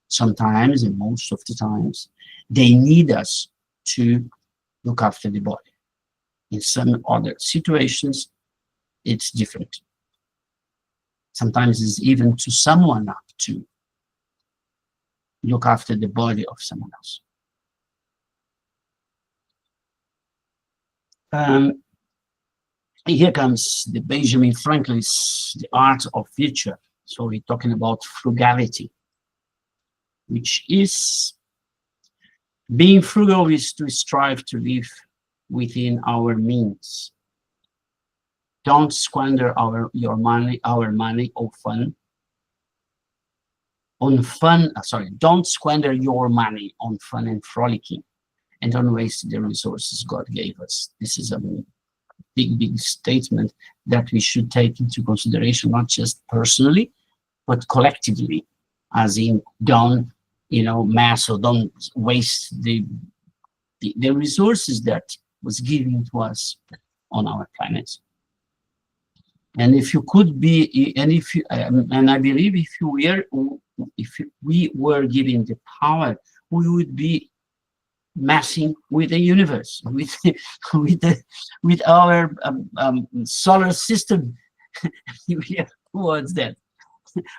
Sometimes, and most of the times, they need us to look after the body. In some other situations, it's different. Sometimes it's even to someone up to look after the body of someone else. Here comes the Benjamin Franklin's The Art of Future. So we're talking about frugality, which is being frugal is to strive to live within our means. Don't squander our money on fun. Don't squander your money on fun and frolicking, and don't waste the resources God gave us. This is a big statement that we should take into consideration, not just personally, but collectively, as in don't, mess or don't waste the resources that was given to us on our planet. And if you could be, and if you, and I believe if we were given the power, we would be messing with the universe, with our solar system. We are towards that.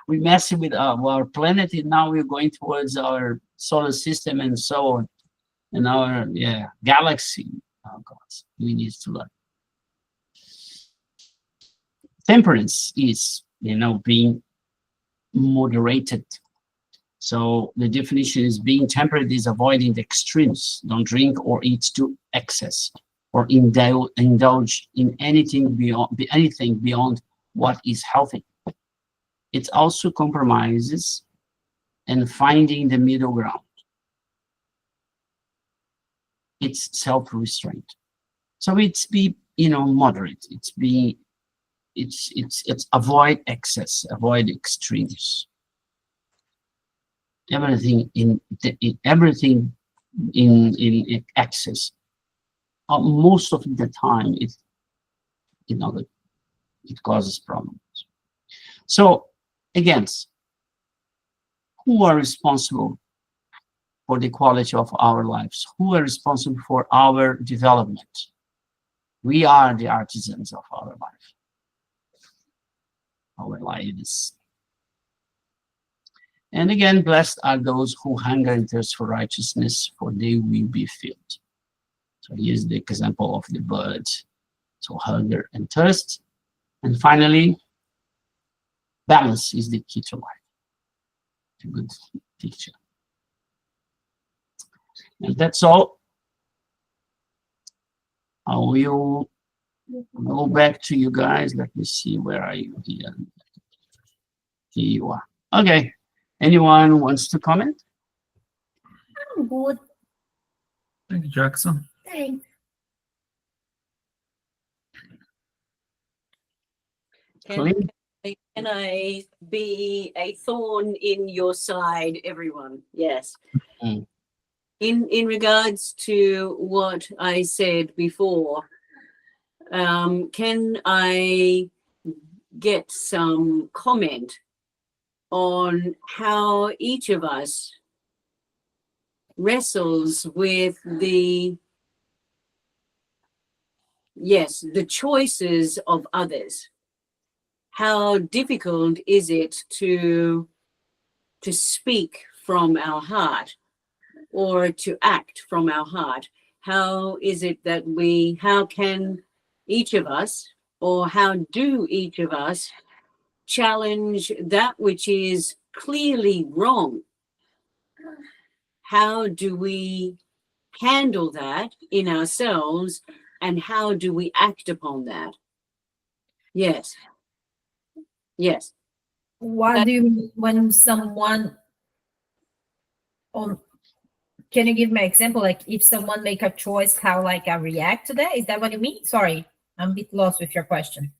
We messing with our planet, and now we're going towards our solar system and so on. in our galaxy. Oh God, we need to learn. Temperance is, being moderated. So the definition is being temperate is avoiding the extremes. Don't drink or eat to excess, or indulge in anything beyond what is healthy. It also compromises and finding the middle ground. It's self-restraint. So it's moderate. It's avoid excess, avoid extremes. Everything in excess. Most of the time, it causes problems. So again, who are responsible for the quality of our lives? Who are responsible for our development? We are the artisans of our life. Our lives. And again, blessed are those who hunger and thirst for righteousness, for they will be filled. So here's the example of the bird. So hunger and thirst. And finally, balance is the key to life. A good picture. And that's all. I will go back to you guys. Let me see, where are you here? Here you are. Okay. Anyone wants to comment? I'm good. Thank you, Jackson. Thanks. Can I be a thorn in your side, everyone? Yes. Mm. In regards to what I said before, can I get some comment on how each of us wrestles with the choices of others? How difficult is it to speak from our heart or to act from our heart? How is it that how can each of us, or how do each of us challenge that which is clearly wrong? How do we handle that in ourselves, and how do we act upon that? Yes. Yes. What do you mean when someone, can you give me an example? Like if someone make a choice, how like I react to that? Is that what you mean? Sorry, I'm a bit lost with your question.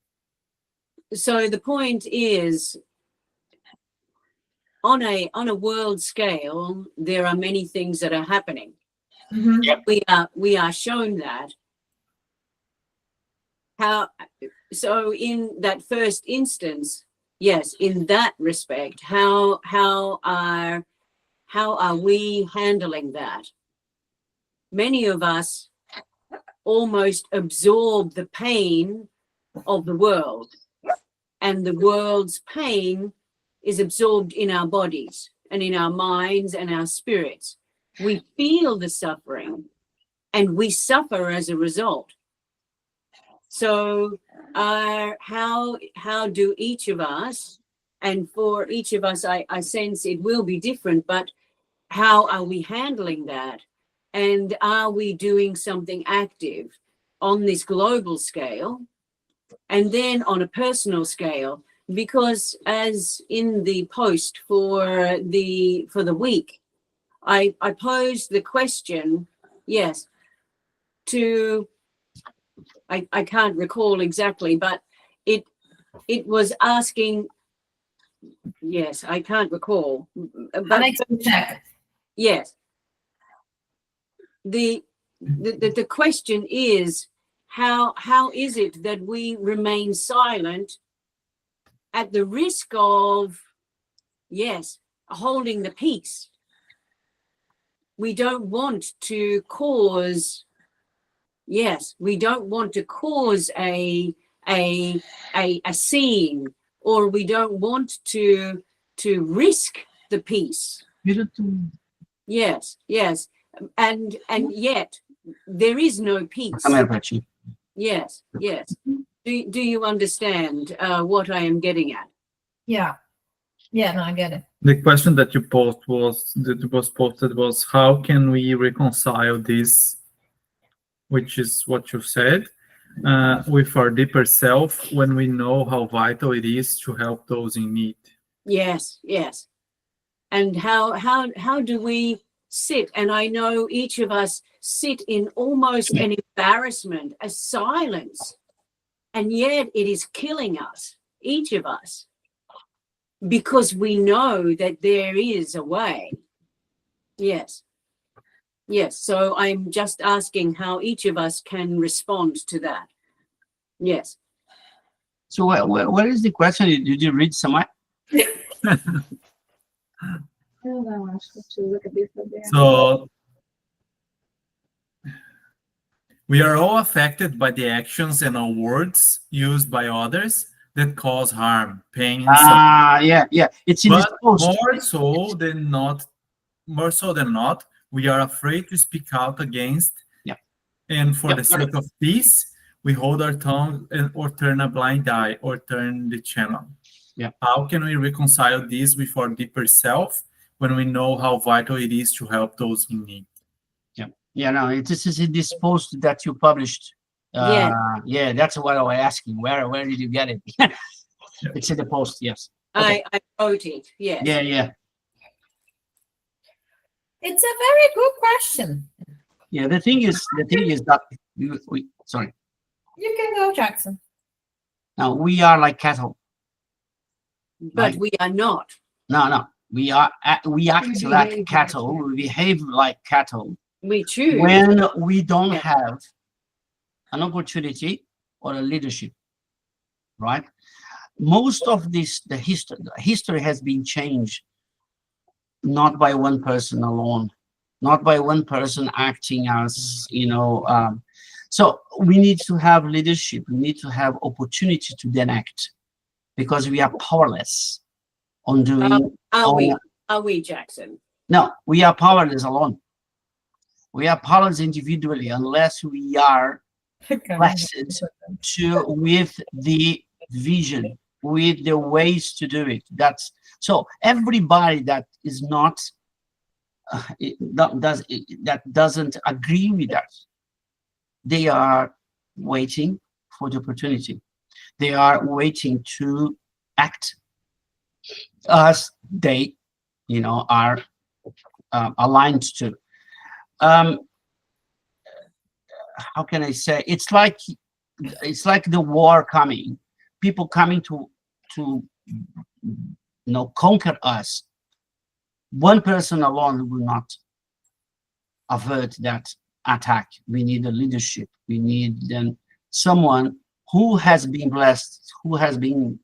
So the point is, on a world scale, there are many things that are happening. Mhm. Yep. We are shown that. So in that first instance, yes, in that respect, how are we handling that? Many of us almost absorb the pain of the world, and the world's pain is absorbed in our bodies and in our minds and our spirits. We feel the suffering and we suffer as a result. So how do each of us, and for each of us, I sense it will be different, but how are we handling that? And are we doing something active on this global scale and then on a personal scale? Because as in the post for the week, I posed the question, yes, to I can't recall exactly, but it was asking, yes, I can't recall, but Alex, check. yes, the question is, how is it that we remain silent at the risk of, yes, holding the peace? We don't want to cause, yes, we don't want to cause a scene, or we don't want to risk the peace. Yes. and yet there is no peace. Come here, Pachi. Yes, yes. Do you understand what I am getting at? Yeah. Yeah, no, I get it. The question that you posed was how can we reconcile this, which is what you said, with our deeper self when we know how vital it is to help those in need. Yes, yes. And how do we sit? And I know each of us sit in almost an embarrassment, a silence, and yet it is killing us, each of us, because we know that there is a way. Yes. Yes. So I'm just asking how each of us can respond to that. Yes. So what is the question? Did you read somewhere? So we are all affected by the actions and our words used by others that cause harm, pain, and suffering. Yeah. It's in this But post. more so than not, we are afraid to speak out against. Yeah. And for Yeah, the sake of peace, we hold our tongue or turn a blind eye or turn the channel. Yeah. How can we reconcile this with our deeper self when we know how vital it is to help those in need? Yeah, no, this is in this post that you published. Yeah. Yeah, that's what I was asking. Where did you get it? It's in the post, yes. Okay. I wrote it. Yes. Yeah. It's a very good question. Yeah, the thing is that sorry. You can go, Jackson. Now we are like cattle. But we are not. No. We act like cattle. We behave like cattle We choose. when we don't Yeah. have an opportunity or a leadership, right? Most of the history has been changed not by one person alone, not by one person acting as, so we need to have leadership. We need to have opportunity to then act, because we are powerless on doing. Are we, Jackson? No, we are powerless alone. We are powerless individually unless we are blessed with the vision, with the ways to do it. That's so everybody that is not that doesn't agree with us, they are waiting for the opportunity. They are waiting to act as they are aligned to. How can I say? It's like the war coming, people coming to conquer us. One person alone will not avert that attack. We need a leadership. We need then someone who has been blessed, who has been,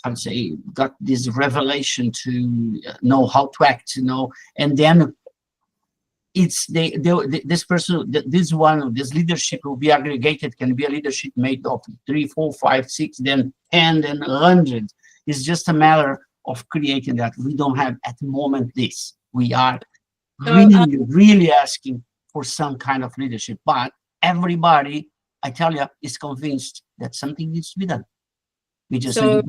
I'd say, got this revelation to know how to act, and then it's this person, this leadership will be aggregated, can be a leadership made of 3, 4, 5, 6, then 10, then 100. It's just a matter of creating that. We don't have at the moment this. We are really asking for some kind of leadership, but everybody, I tell you, is convinced that something needs to be done. We just So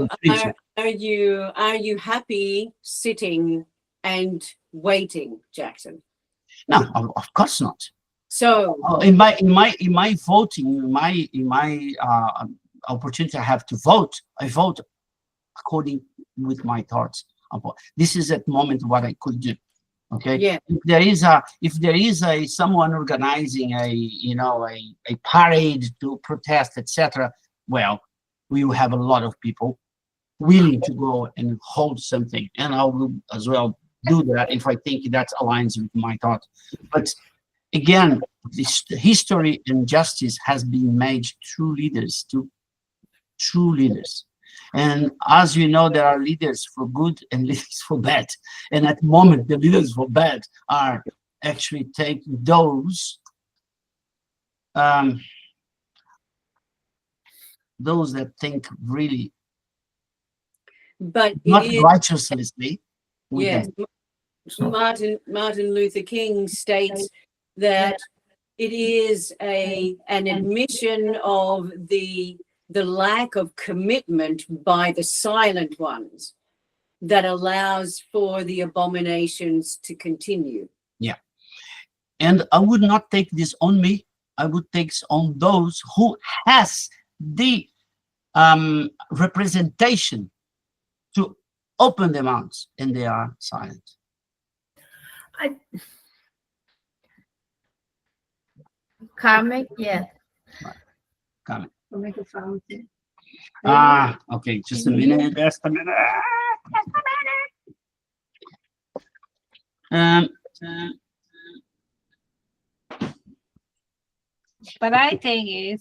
are you happy sitting and waiting, Jackson? No, of course not. So in my voting, in my opportunity I have to vote, I vote according with my thoughts. This is at the moment what I could do. Okay. Yeah. If there is someone organizing a parade to protest, etc., well, we will have a lot of people willing to go and hold something, and I will as well do that if I think that aligns with my thought. But again, this history and justice has been made through leaders, true leaders. And as you know, there are leaders for good and leaders for bad. And at the moment, the leaders for bad are actually taking those that think really but not it is, righteously, with Yes. them. So- Martin Luther King states that it is an admission of the lack of commitment by the silent ones that allows for the abominations to continue. And I would not take this on me. I would take on those who has the representation to open their mouths, and they are silent. Karmic, yeah. Come. I'll make a sound. Okay, just a minute. Just a minute. Um, But I think it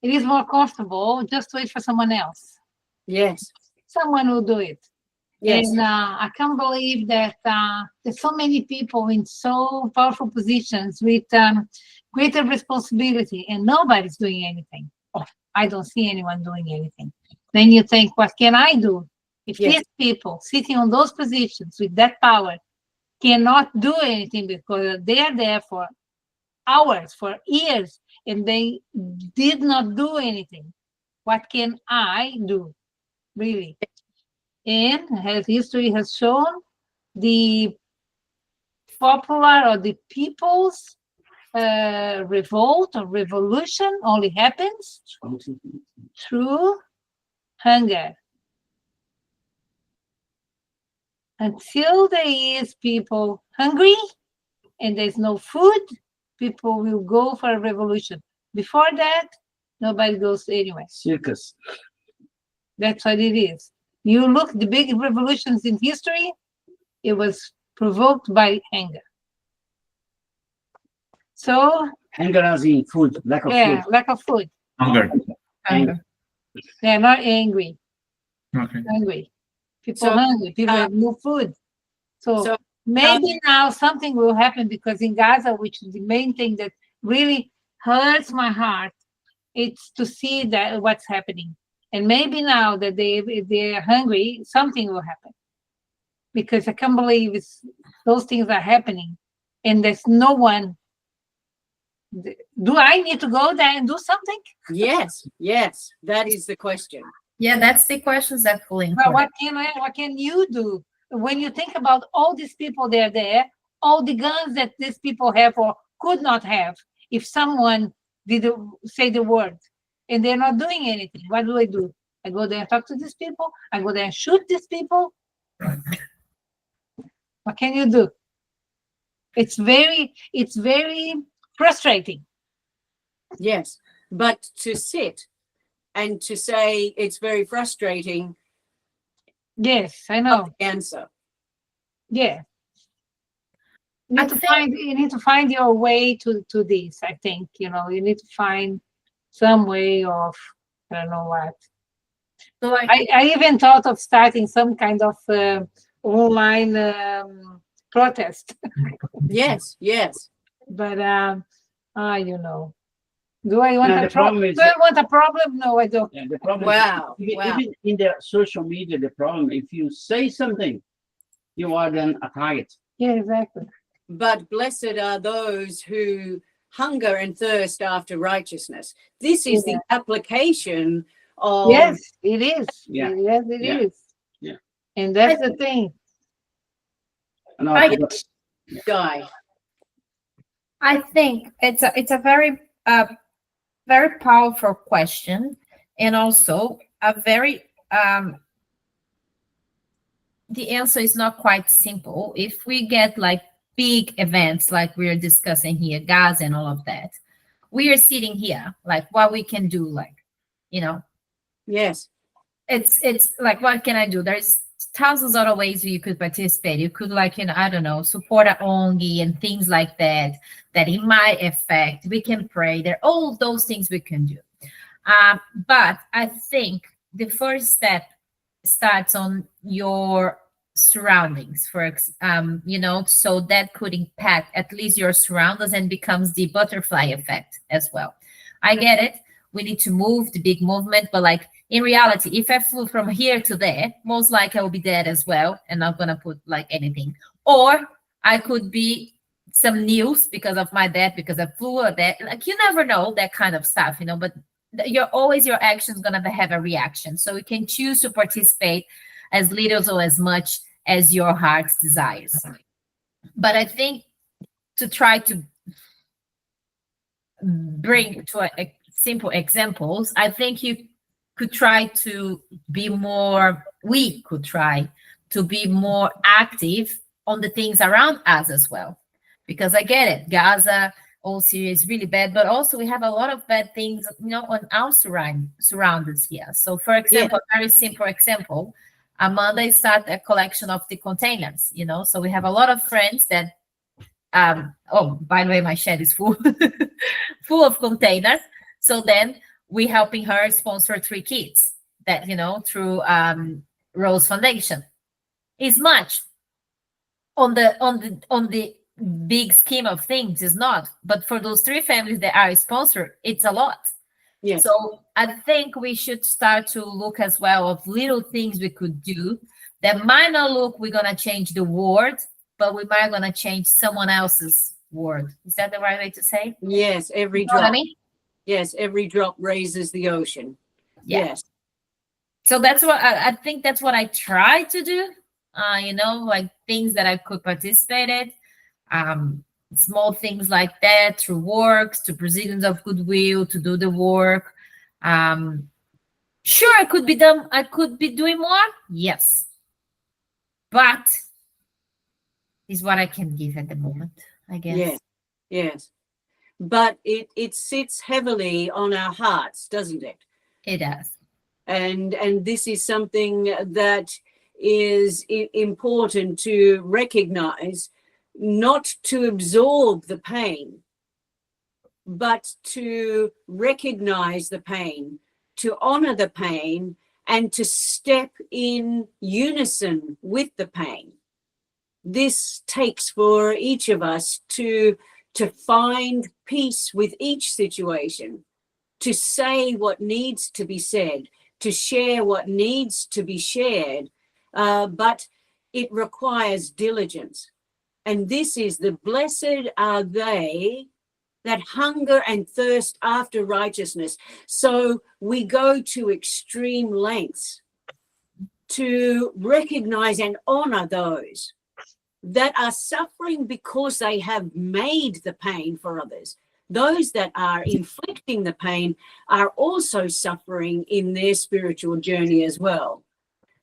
is more comfortable just wait for someone else. Yes. Someone will do it. Yes. And I can't believe that there's so many people in so powerful positions with greater responsibility, and nobody's doing anything. Oh, I don't see anyone doing anything. Then you think, what can I do? If Yes. these people sitting on those positions with that power cannot do anything because they are there for hours, for years, and they did not do anything, what can I do, really? And as history has shown, the popular or the people's revolt or revolution only happens through hunger. Until there is people hungry and there's no food, people will go for a revolution. Before that, nobody goes anywhere. circus. That's what it is. You look the big revolutions in history, it was provoked by anger. So Anger as in food, lack of yeah, food. lack of food. Hunger. Anger. They're not angry, Okay. hungry. People So, hungry, people have no food. So, so maybe now something will happen, because in Gaza, which is the main thing that really hurts my heart, it's to see that what's happening. And maybe now that they're hungry, something will happen. Because I can't believe those things are happening, and there's no one. Do I need to go there and do something? yes, yes, that is the question. Yeah, that's the questions that pulling. But what can you do when you think about all these people that are there, all the guns that these people have or could not have, if someone did say the word and they're not doing anything? What do? I go there and talk to these people. I go there and shoot these people. Right. What can you do? It's very frustrating. Yes, but to sit and to say it's very frustrating, Yes, I not know. the answer. Yeah. I You need to find your way to this. I think, you need to find some way of, I don't know what. So like, I even thought of starting some kind of online protest, Yes, yes. but do I want No, a the problem problem? is Do I want a problem? No, I don't. Yeah, the problem Wow, is, wow. even in the social media, the problem, if you say something, you are then a target. Yeah, exactly. But blessed are those who hunger and thirst after righteousness. This is the application of Yes, it is. Yeah. Yes, it Yeah. is. Yeah. And that's the thing. No, I- Guy. I think it's a very very powerful question, and also a very the answer is not quite simple. If we get like big events like we're discussing here, Gaza and all of that, we are sitting here like what we can do, like, Yes. it's like, what can I do? There's thousands of other ways you could participate. You could, like, I don't know, support a ONG and things like that it might affect. We can pray. There are all those things we can do. But I think the first step starts on your surroundings, so that could impact at least your surroundings and becomes the butterfly effect as well. I get it. we need to move the big movement. But like in reality, if I flew from here to there, most likely I will be dead as well and not gonna put like anything. Or I could be some news because of my death, because I flew or that. Like you never know that kind of stuff, but your action's gonna have a reaction. So you can choose to participate as little or as much as your heart desires. But I think to try to bring to a simple examples, I think you could try to be more, we could try to be more active on the things around us as well. Because I get it, Gaza, all Syria is really bad, but also we have a lot of bad things, on our surroundings here. So for example, a very simple example, Amanda started a collection of the containers, so we have a lot of friends that, oh, by the way, my shed is full, full of containers. So then we helping her sponsor 3 kids that, through Rose Foundation. Is much on the big scheme of things is not, but for those 3 families that are sponsored, it's a lot. Yes. So I think we should start to look as well of little things we could do that might not look we're gonna change the world, but we might gonna change someone else's world. Is that the right way to say? Yes, every You know what drop. I mean? Yes, every drop raises the ocean. Yeah. Yes. So that's what I think that's what I try to do. Like things that I could participate in. Small things like that, through works, to Presidents of Goodwill, to do the work. Sure, I could be doing more, yes. But is what I can give at the moment, I guess. Yes. Yes. But it sits heavily on our hearts, doesn't it? It does. And this is something that is important to recognize, not to absorb the pain, but to recognize the pain, to honor the pain, and to step in unison with the pain. This takes for each of us to find peace with each situation, to say what needs to be said, to share what needs to be shared, but it requires diligence. And this is the blessed are they that hunger and thirst after righteousness. So we go to extreme lengths to recognize and honor those that are suffering because they have made the pain for others. Those that are inflicting the pain are also suffering in their spiritual journey as well.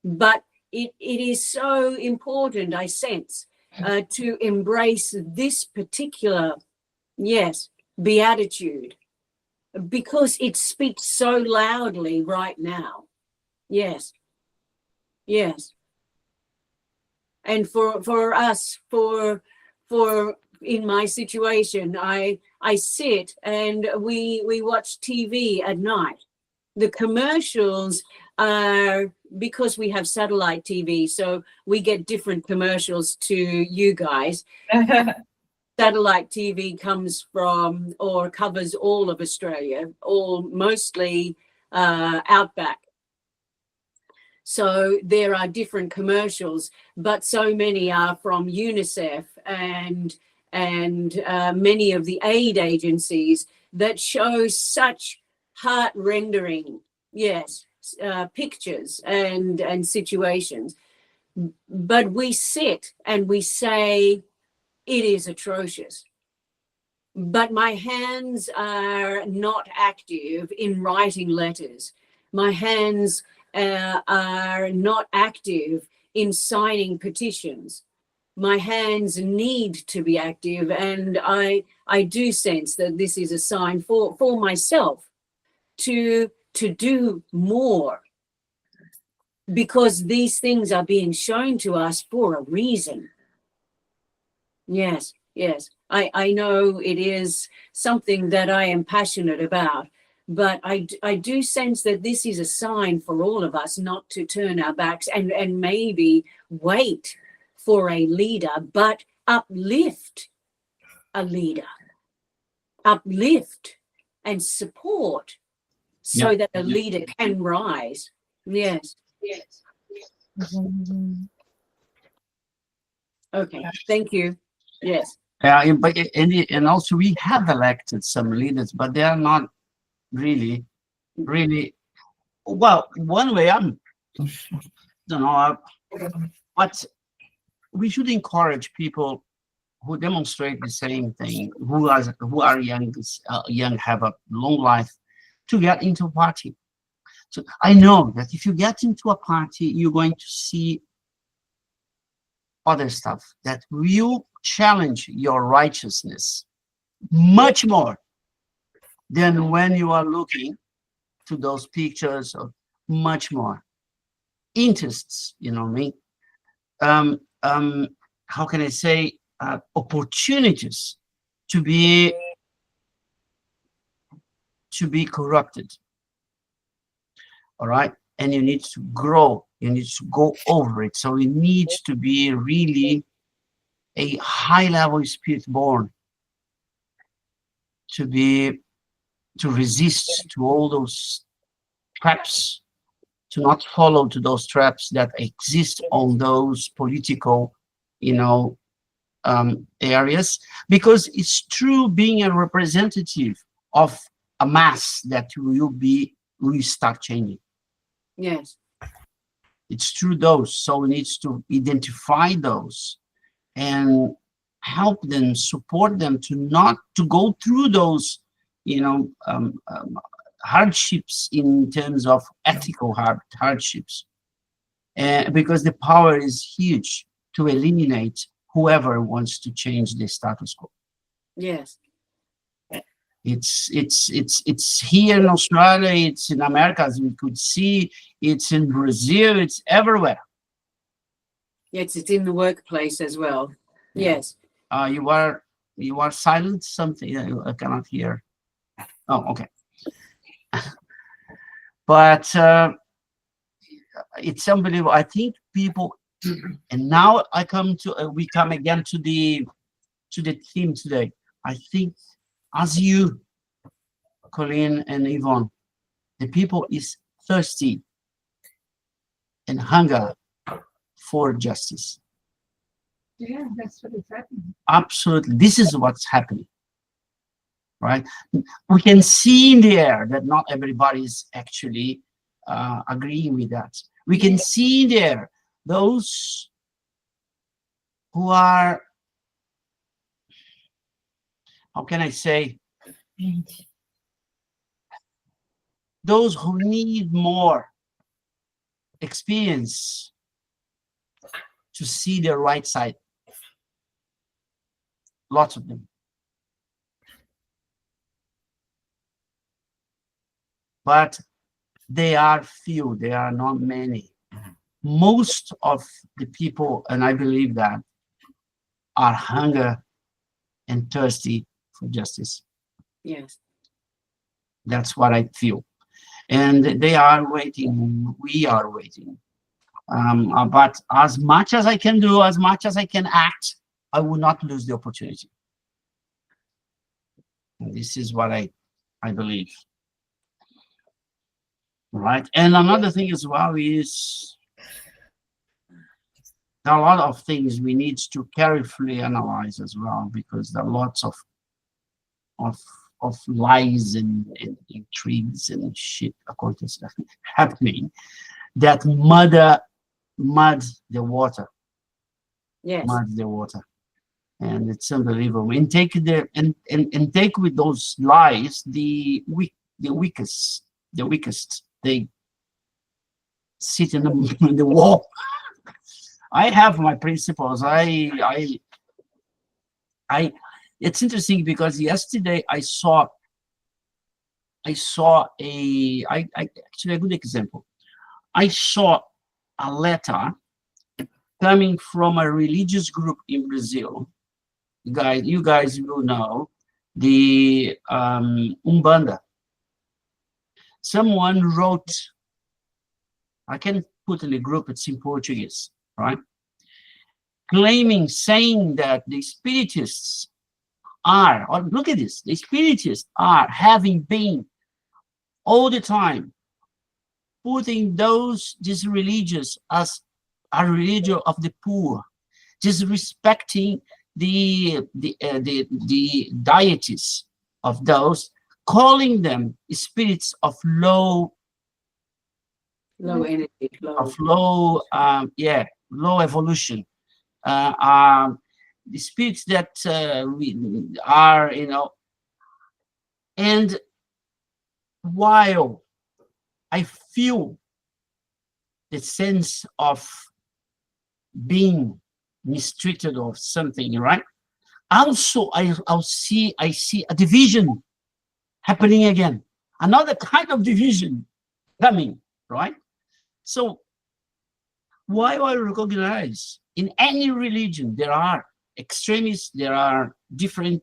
But it is so important, I sense, to embrace this particular, beatitude, because it speaks so loudly right now. Yes. And for us, for in my situation, I sit and we watch TV at night. The commercials are, because we have satellite TV, so we get different commercials to you guys. Satellite TV comes from or covers all of Australia, mostly outback. So there are different commercials, but so many are from UNICEF and many of the aid agencies that show such heart-rendering, pictures and situations. But we sit and we say, it is atrocious. But my hands are not active in writing letters. My hands are not active in signing petitions. My hands need to be active, and I do sense that this is a sign for myself to do more, because these things are being shown to us for a reason. Yes. I know it is something that I am passionate about, but I do sense that this is a sign for all of us not to turn our backs and maybe wait for a leader, but uplift a leader, uplift and support so Yeah. that a leader can rise. Yes. Okay. Thank you. Yes. But and also we have elected some leaders, but they are not really well. One way don't know, but we should encourage people who demonstrate the same thing, who are young, have a long life, to get into a party. So I know that if you get into a party, you're going to see other stuff that will challenge your righteousness much more than when you are looking to those pictures, of much more interests, you know what I mean? How can I say, opportunities to be corrupted. All right, and you need to grow. You need to go over it. So it needs to be really a high level spirit born to resist to all those traps, to not follow to those traps that exist on those political, areas, because it's true being a representative of a mass that will start changing. Yes. It's true those, so we need to identify those and help them, support them to not to go through those, hardships in terms of ethical hardships, because the power is huge to eliminate whoever wants to change the status quo. Yes. It's here in Australia, it's in America, as we could see, it's in Brazil, it's everywhere. Yes, it's in the workplace as well. Yes. You are silent. Something I cannot hear. Oh, okay. But it's unbelievable. I think people, and now we come again to the theme today. I think, as you, Colleen and Yvonne, the people is thirsty and hunger for justice. Yeah, that's what is happening. Absolutely, this is what's happening, right? We can see in the air that not everybody is actually agreeing with that. We can see in the air those who are, how can I say, those who need more experience to see the right side. Lots of them. But they are few, they are not many. Most of the people, and I believe that, are hunger and thirsty for justice. Yes. That's what I feel. And they are waiting, we are waiting. But as much as I can do, as much as I can act, I will not lose the opportunity. And this is what I believe. Right. And another thing as well is there are a lot of things we need to carefully analyze as well, because there are lots of lies and intrigues and shit, according to stuff happening that mud the water. Yes. Mud the water. And it's unbelievable. And take take with those lies the weakest. They sit in the wall. I have my principles. It's interesting because yesterday I saw actually a good example. I saw a letter coming from a religious group in Brazil. You guys will know the Umbanda. Someone wrote, I can put in the group, it's in Portuguese, right? Saying that the Spiritists are, or look at this, the Spiritists are having been all the time, putting these religions as a religion of the poor, disrespecting the deities of those, calling them spirits of low Low energy, low low evolution, the spirits that are, and while I feel the sense of being mistreated or something, right? Also, I see a division happening again, another kind of division coming, right? So why I recognize in any religion there are extremists, there are different,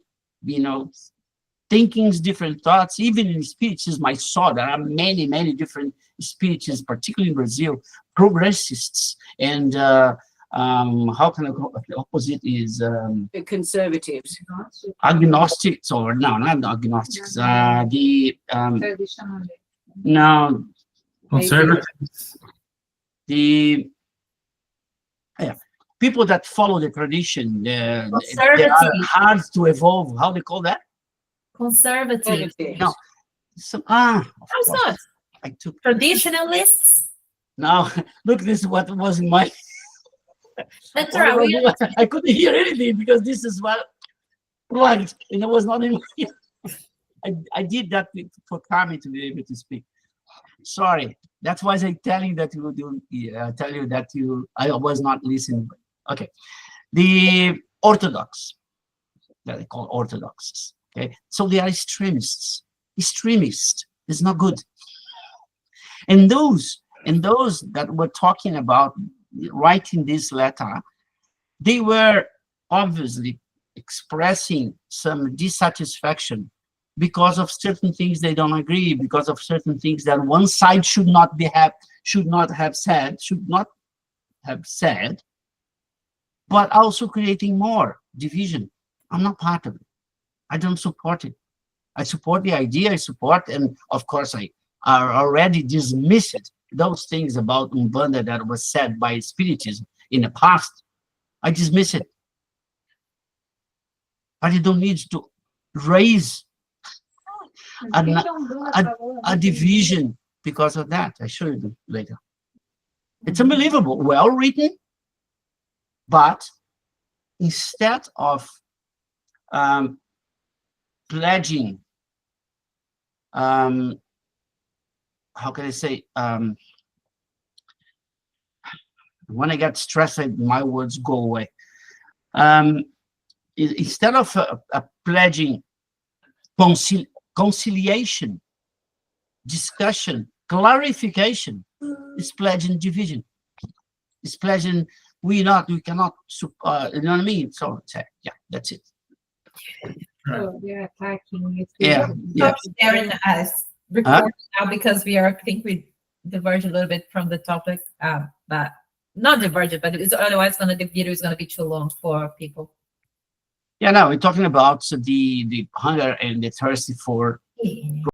thinkings, different thoughts. Even in Spiritism, I saw there are many, many different Spiritists, particularly in Brazil, progressists, and how can I call the opposite is conservatives. agnostics, or no, not agnostics. Traditional. No, Conservatives. the people that follow the tradition, they are Conservative. hard to evolve. How they call that? Conservative. No. Of How's course. that? I took Traditionalists. now. Look, this is what was in my. That's right. I couldn't hear anything because this is what plugged, and it was not in. I did that for Carmen to be able to speak. Sorry, that's why I'm telling that you do. Tell you that I was not listening. Okay, the Orthodox, that they call Orthodoxes. Okay, so they are extremists. Extremist is not good. And those that were talking about writing this letter, they were obviously expressing some dissatisfaction because of certain things they don't agree, because of certain things that one side should not have said, but also creating more division. I'm not part of it. I don't support it. I support the idea, and of course I already dismissed those things about Umbanda that was said by Spiritism in the past. I dismiss it. But you don't need to raise a division because of that. I show you later. It's unbelievable, well written, but instead of pledging, how can I say, when I get stressed, my words go away. Instead of pledging conciliation, discussion, clarification, it's pledging division. It's pledging we cannot, you know what I mean? So yeah, that's it. So they're attacking it. Yeah. Stop sharing us record now because I think we diverge a little bit from the topic, but not diverge, but it's otherwise the video is going to be too long for people. Yeah, no, we're talking about the hunger and the thirsty for